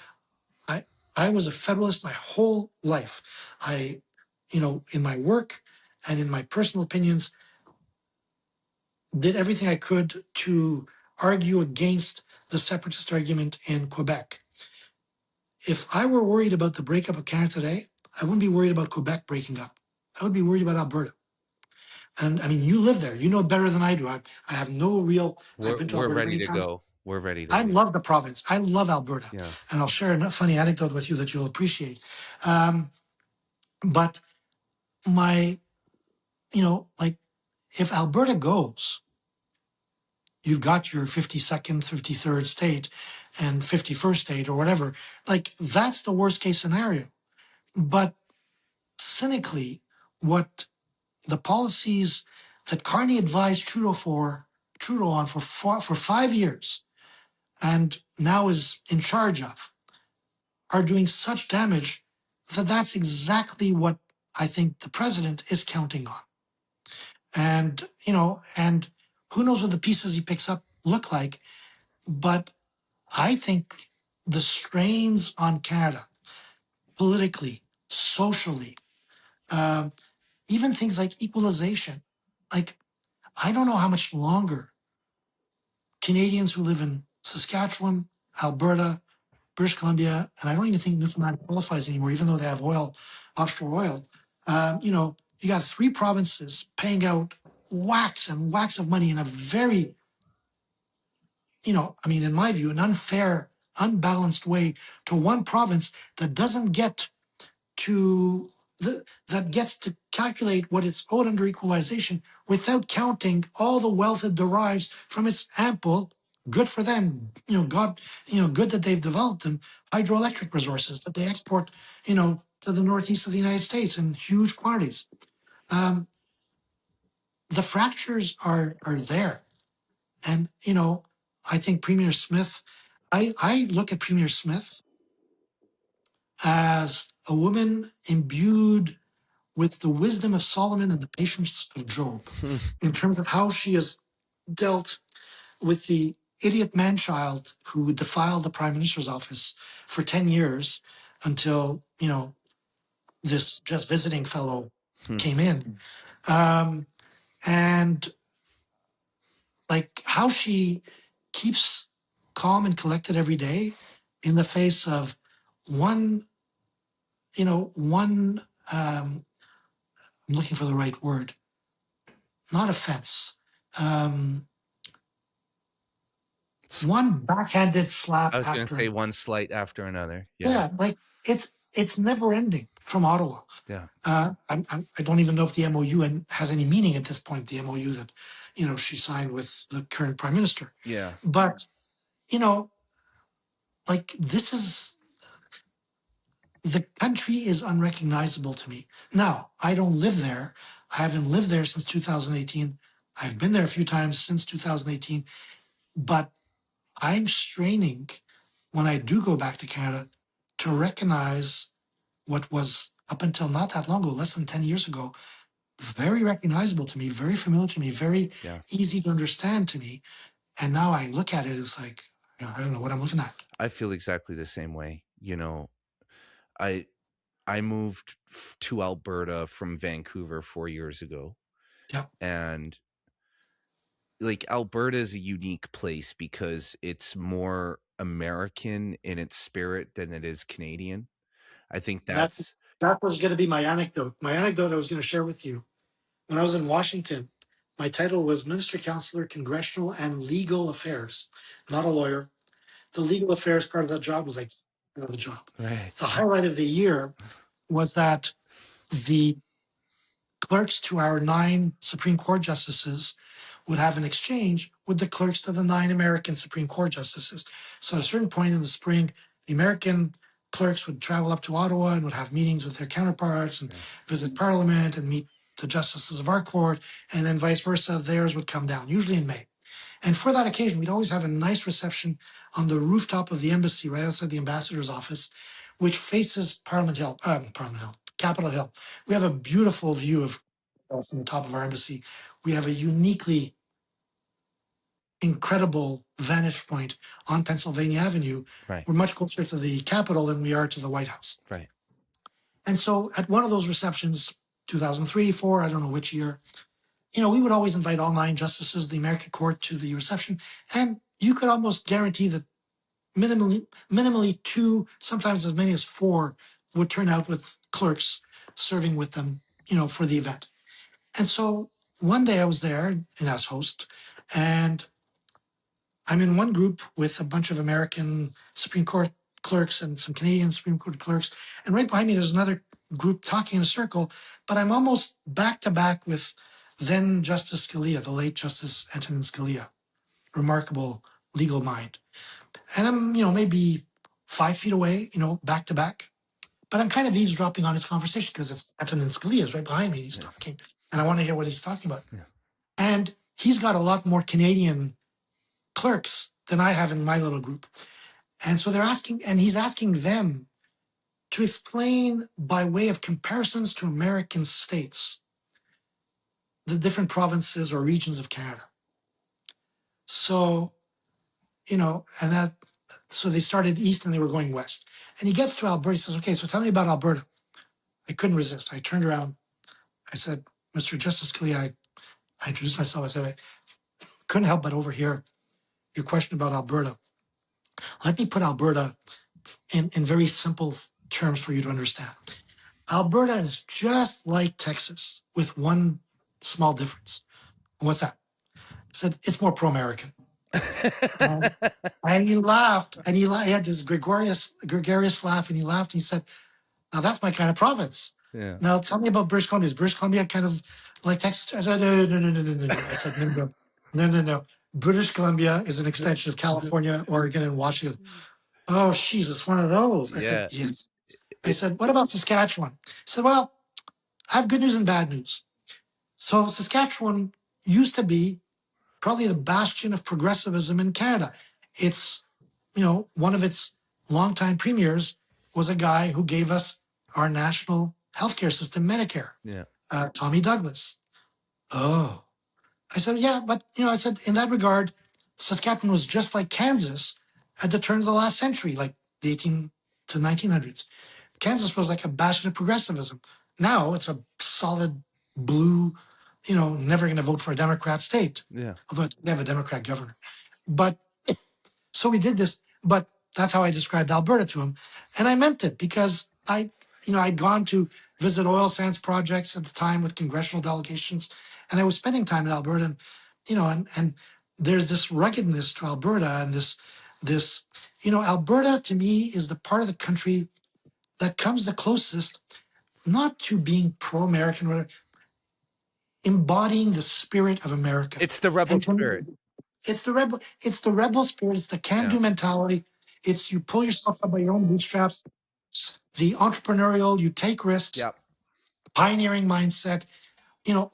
I was a Federalist my whole life. In my work and in my personal opinions, did everything I could to argue against the separatist argument in Quebec. If I were worried about the breakup of Canada today, I wouldn't be worried about Quebec breaking up. I would be worried about Alberta. And I mean, you live there. You know better than I do. I have no real. I've been to Alberta many times. Go. We're ready to I love the province. I love Alberta. Yeah. And I'll share a funny anecdote with you that you'll appreciate. But if Alberta goes, you've got your 52nd, 53rd state and 51st state or whatever. Like that's the worst case scenario. But cynically, what the policies that Carney advised Trudeau on for 5 years and now is in charge of are doing such damage that that's exactly what I think the president is counting on. And who knows what the pieces he picks up look like, but I think the strains on Canada, politically, socially, even things like equalization, like I don't know how much longer Canadians who live in Saskatchewan, Alberta, British Columbia, and I don't even think Newfoundland qualifies anymore, even though they have oil, offshore oil. You got 3 provinces paying out whacks and whacks of money in a very, in my view, an unfair, unbalanced way to one province that doesn't get to that gets to calculate what it's owed under equalization without counting all the wealth it derives from its ample, good for them, good that they've developed them, hydroelectric resources that they export, to the northeast of the United States in huge quantities. The fractures are there. And, I think Premier Smith, I look at Premier Smith as a woman imbued with the wisdom of Solomon and the patience of Job in terms of how she has dealt with the idiot man-child who defiled the prime minister's office for 10 years until, this just visiting fellow came in. And like how she keeps calm and collected every day in the face of one, I'm looking for the right word, not offense. One backhanded slap. I was going to say one slight after another. Yeah, like it's never ending from Ottawa. Yeah. I don't even know if the MOU has any meaning at this point. The MOU that she signed with the current prime minister. Yeah. But like this is. The country is unrecognizable to me. Now, I don't live there. I haven't lived there since 2018. I've been there a few times since 2018. But I'm straining when I do go back to Canada to recognize what was up until not that long ago, less than 10 years ago, very recognizable to me, very familiar to me, very easy to understand to me. And now I look at it, it's like, I don't know what I'm looking at. I feel exactly the same way. I moved to Alberta from Vancouver 4 years ago. Yep. And like Alberta is a unique place because it's more American in its spirit than it is Canadian. I think that was going to be my anecdote. My anecdote I was going to share with you. When I was in Washington, my title was Minister, Counselor, Congressional and Legal Affairs, not a lawyer. The legal affairs part of that job was like the job. Right. The highlight of the year was that the clerks to our 9 Supreme Court justices would have an exchange with the clerks to the 9 American Supreme Court justices. So at a certain point in the spring, the American clerks would travel up to Ottawa and would have meetings with their counterparts and visit Parliament and meet the justices of our court, and then vice versa, theirs would come down, usually in May. And for that occasion, we'd always have a nice reception on the rooftop of the embassy right outside the ambassador's office, which faces Capitol Hill. We have a beautiful view of from the top of our embassy, we have a uniquely incredible vantage point on Pennsylvania Avenue. Right. We're much closer to the Capitol than we are to the White House. Right. And so at one of those receptions, 2003, 4, I don't know which year, we would always invite all 9 justices of the American court to the reception. And you could almost guarantee that minimally 2, sometimes as many as 4 would turn out with clerks serving with them, for the event. And so one day I was there as host, and I'm in one group with a bunch of American Supreme Court clerks and some Canadian Supreme Court clerks. And right behind me, there's another group talking in a circle, but I'm almost back to back with then Justice Scalia, the late Justice Antonin Scalia, remarkable legal mind. And I'm, maybe 5 feet away, back to back. But I'm kind of eavesdropping on his conversation because it's Antonin Scalia's right behind me. He's talking, and I want to hear what he's talking about. Yeah. And he's got a lot more Canadian clerks than I have in my little group. And so he's asking them to explain by way of comparisons to American states, the different provinces or regions of Canada. So, so they started east and they were going west. And he gets to Alberta. He says, okay, so tell me about Alberta. I couldn't resist. I turned around. I said, Mr. Justice Scalia, I introduced myself. I said, I couldn't help but overhear your question about Alberta. Let me put Alberta in very simple terms for you to understand. Alberta is just like Texas with one small difference. What's that? I said, it's more pro-American. And he laughed, and he had this gregarious laugh, and he laughed, and he said, now that's my kind of province. Yeah. Now tell me about British Columbia. Is British Columbia kind of like Texas? I said, no. I said, no. British Columbia is an extension of California, Oregon, and Washington. Oh, Jesus, one of those. I said, yes. I said, what about Saskatchewan? He said, well, I have good news and bad news. So Saskatchewan used to be probably the bastion of progressivism in Canada. It's, one of its longtime premiers was a guy who gave us our national healthcare system, Medicare. Yeah. Tommy Douglas. Oh. I said, yeah, but, I said, in that regard, Saskatchewan was just like Kansas at the turn of the last century, like the 18 to 1900s. Kansas was like a bastion of progressivism. Now it's a solid blue, never going to vote for a Democrat state. Yeah. Although they have a Democrat governor. But so we did this, but that's how I described Alberta to him. And I meant it because I'd gone to visit oil sands projects at the time with congressional delegations, and I was spending time in Alberta, and there's this ruggedness to Alberta, and this, Alberta to me is the part of the country that comes the closest, not to being pro-American, or embodying the spirit of America. It's the rebel spirit. It's the rebel spirit. It's the can-do mentality. It's you pull yourself up by your own bootstraps. The entrepreneurial, you take risks. Yep. Pioneering mindset.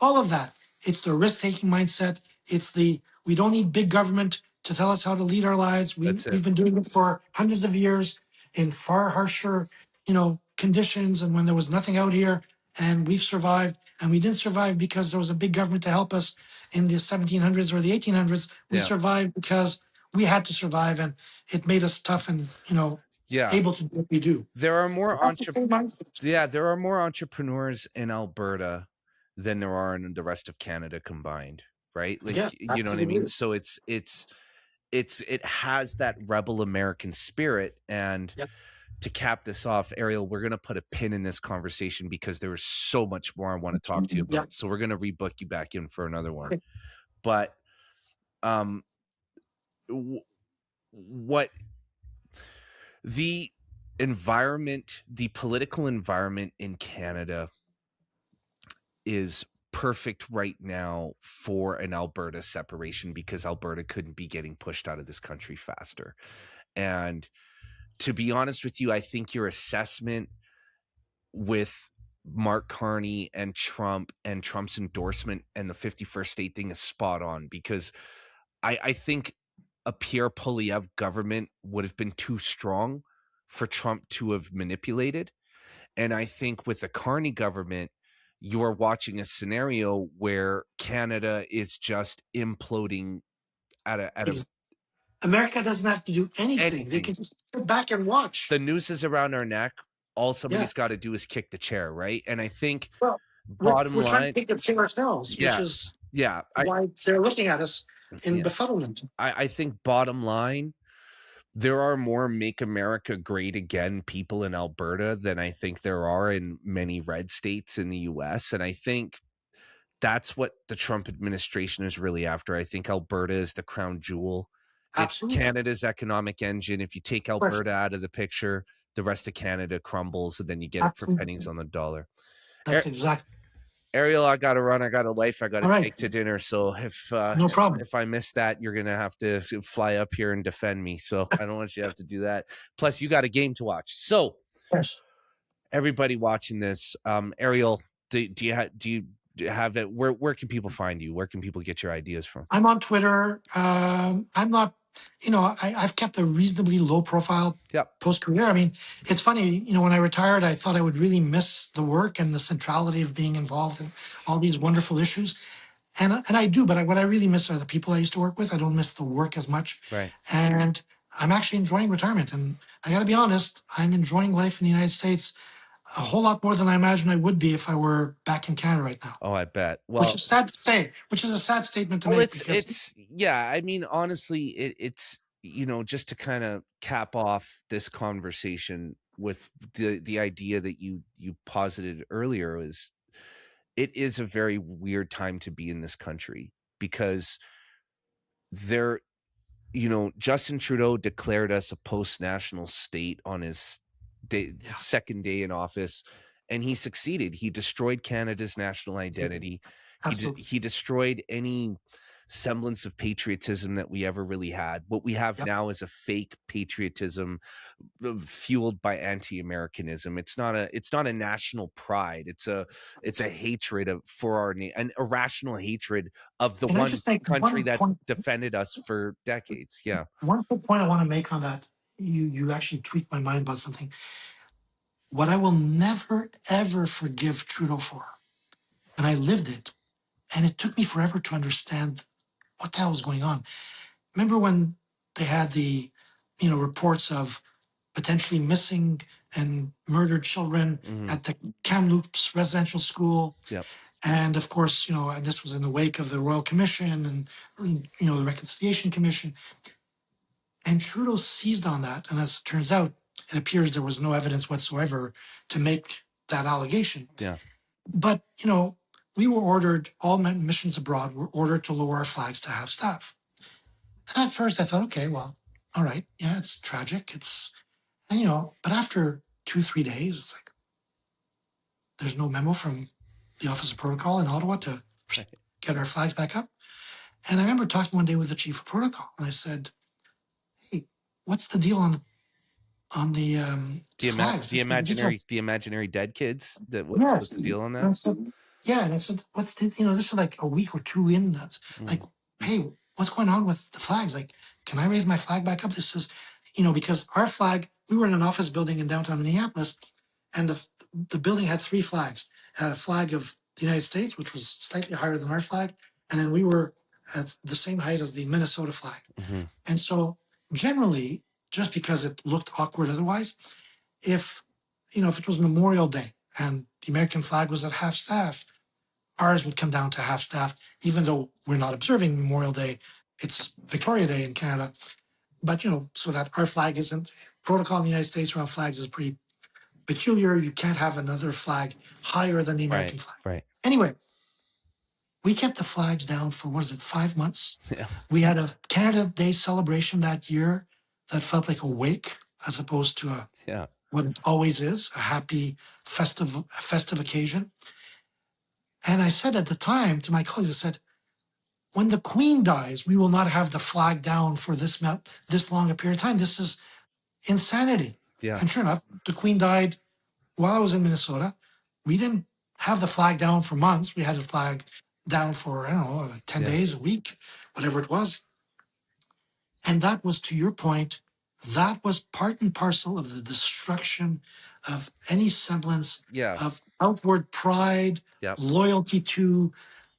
All of that. It's the risk-taking mindset. It's the we don't need big government to tell us how to lead our lives. We've been doing it for hundreds of years in far harsher, conditions, and when there was nothing out here, and we've survived. And we didn't survive because there was a big government to help us in the 1700s or the 1800s. We survived because we had to survive, and it made us tough and, able to do what we do. There are more there are more entrepreneurs in Alberta than there are in the rest of Canada combined, right? Like, you know what I mean? So it has that rebel American spirit. And to cap this off, Ariel, we're going to put a pin in this conversation because there is so much more I want to talk to you about. Yeah. So we're going to rebook you back in for another one. Okay. But what the environment, the political environment in Canada is perfect right now for an Alberta separation, because Alberta couldn't be getting pushed out of this country faster. And to be honest with you, I think your assessment with Mark Carney and Trump's endorsement and the 51st state thing is spot on, because I think a Pierre Poilievre government would have been too strong for Trump to have manipulated. And I think with the Carney government, you're watching a scenario where Canada is just imploding at a America doesn't have to do anything. They can just sit back and watch. The noose is around our neck. All somebody's got to do is kick the chair, right? And I think bottom we're line, trying to kick the chair ourselves, which is why they're looking at us in befuddlement. I think bottom line, there are more Make America Great Again people in Alberta than I think there are in many red states in the US. And I think that's what the Trump administration is really after. I think Alberta is the crown jewel. Absolutely. It's Canada's economic engine. If you take Alberta out of the picture, the rest of Canada crumbles, and then you get it for pennies on the dollar. That's exactly. Ariel, I got to run. I got a life I got to take to dinner. So no problem. If I miss that, you're going to have to fly up here and defend me. So I don't want you to have to do that. Plus, you got a game to watch. So everybody watching this, Ariel, do you have it? Where can people find you? Where can people get your ideas from? I'm on Twitter. I'm not, I've kept a reasonably low profile post-career. I mean, it's funny, when I retired, I thought I would really miss the work and the centrality of being involved in all these wonderful issues. And I do, but what I really miss are the people I used to work with. I don't miss the work as much. Right. And I'm actually enjoying retirement. And I got to be honest, I'm enjoying life in the United States a whole lot more than I imagined I would be if I were back in Canada right now. Oh, I bet. Well, which is sad to say, which is a sad statement to make. I mean, honestly, it's, just to kind of cap off this conversation with the idea that you posited earlier is it is a very weird time to be in this country because Justin Trudeau declared us a post-national state on his second day in office, and he succeeded. He destroyed Canada's national identity. He destroyed any semblance of patriotism that we ever really had. What we have now is a fake patriotism fueled by anti-Americanism. It's not a national pride. It's a hatred for our an irrational hatred of the country that defended us for decades. Yeah. One quick point I want to make on that. You actually tweaked my mind about something. What I will never, ever forgive Trudeau for, and I lived it, and it took me forever to understand what the hell was going on. Remember when they had the, reports of potentially missing and murdered children at the Kamloops residential school? Yep. And of course, and this was in the wake of the Royal Commission and, the Reconciliation Commission. And Trudeau seized on that. And as it turns out, it appears there was no evidence whatsoever to make that allegation. Yeah. But, we were ordered, all missions abroad were ordered to lower our flags to half staff. And at first I thought, okay, well, all right. Yeah, it's tragic. But after 2-3 days, it's like, there's no memo from the Office of Protocol in Ottawa to get our flags back up. And I remember talking one day with the Chief of Protocol, and I said, hey, what's the deal on the flags? The imaginary dead kids? What's the deal on that? And I said, what's this is like a week or two in. That's like, hey, what's going on with the flags? Like, can I raise my flag back up? This is, because our flag, we were in an office building in downtown Minneapolis, and the building had 3 flags. It had a flag of the United States, which was slightly higher than our flag. And then we were at the same height as the Minnesota flag. And so generally, just because it looked awkward otherwise, if it was Memorial Day and the American flag was at half staff, ours would come down to half staff, even though we're not observing Memorial Day. It's Victoria Day in Canada. But, so that our flag isn't, protocol in the United States around flags is pretty peculiar. You can't have another flag higher than the American flag. Right. Anyway, we kept the flags down for, 5 months? Yeah. We had a Canada Day celebration that year that felt like a wake as opposed to what it always is, a happy, festive occasion. And I said at the time to my colleagues, I said, when the Queen dies, we will not have the flag down for this long a period of time. This is insanity. Yeah. And sure enough, the Queen died while I was in Minnesota. We didn't have the flag down for months. We had the flag down for, 10 days, a week, whatever it was. And that was, to your point, that was part and parcel of the destruction of any semblance of outward pride, loyalty to,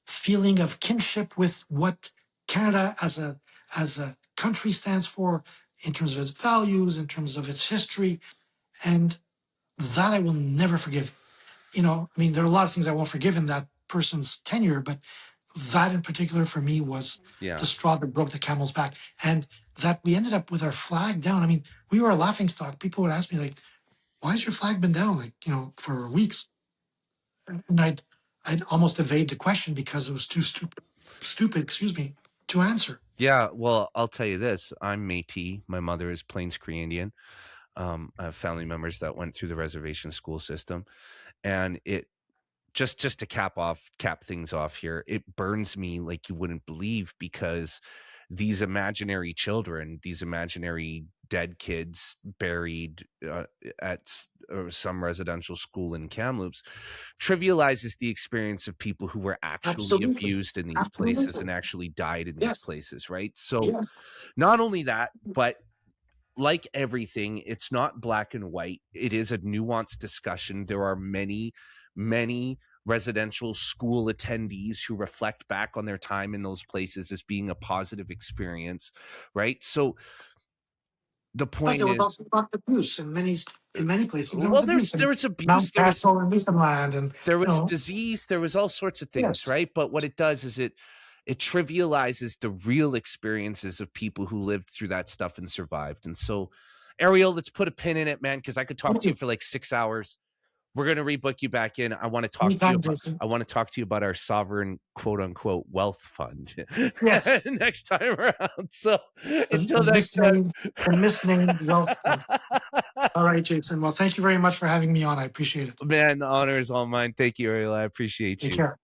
feeling of kinship with what Canada as a country stands for in terms of its values, in terms of its history, and that I will never forgive. You know, I mean, there are a lot of things I won't forgive in that person's tenure, but that in particular for me was the straw that broke the camel's back. And that we ended up with our flag down. I mean, we were a laughingstock. People would ask me, like, why has your flag been down, like, you know, for weeks? And I'd almost evade the question because it was too stupid, excuse me, to answer. Yeah, well, I'll tell you this. I'm Métis. My mother is Plains Cree Indian. I have family members that went through the reservation school system. And it just to cap things off here, it burns me like you wouldn't believe, because these imaginary children, these imaginary dead kids buried at some residential school in Kamloops, trivializes the experience of people who were actually abused in these places and actually died in these places, right? So not only that, but like everything, it's not black and white. It is a nuanced discussion. There are many residential school attendees who reflect back on their time in those places as being a positive experience, right? So the point is, abuse in many places. There was abuse. Mount Castle and Newfoundland, and there was disease. There was all sorts of things, right? But what it does is it trivializes the real experiences of people who lived through that stuff and survived. And so, Ariel, let's put a pin in it, man, because I could talk to you for like 6 hours. We're going to rebook you back in. I want to talk to you about our sovereign, quote unquote, wealth fund next time around. So until next time, the misnamed wealth fund. All right, Jason. Well, thank you very much for having me on. I appreciate it. Man, the honor is all mine. Thank you, Ariel. I appreciate you. Take care.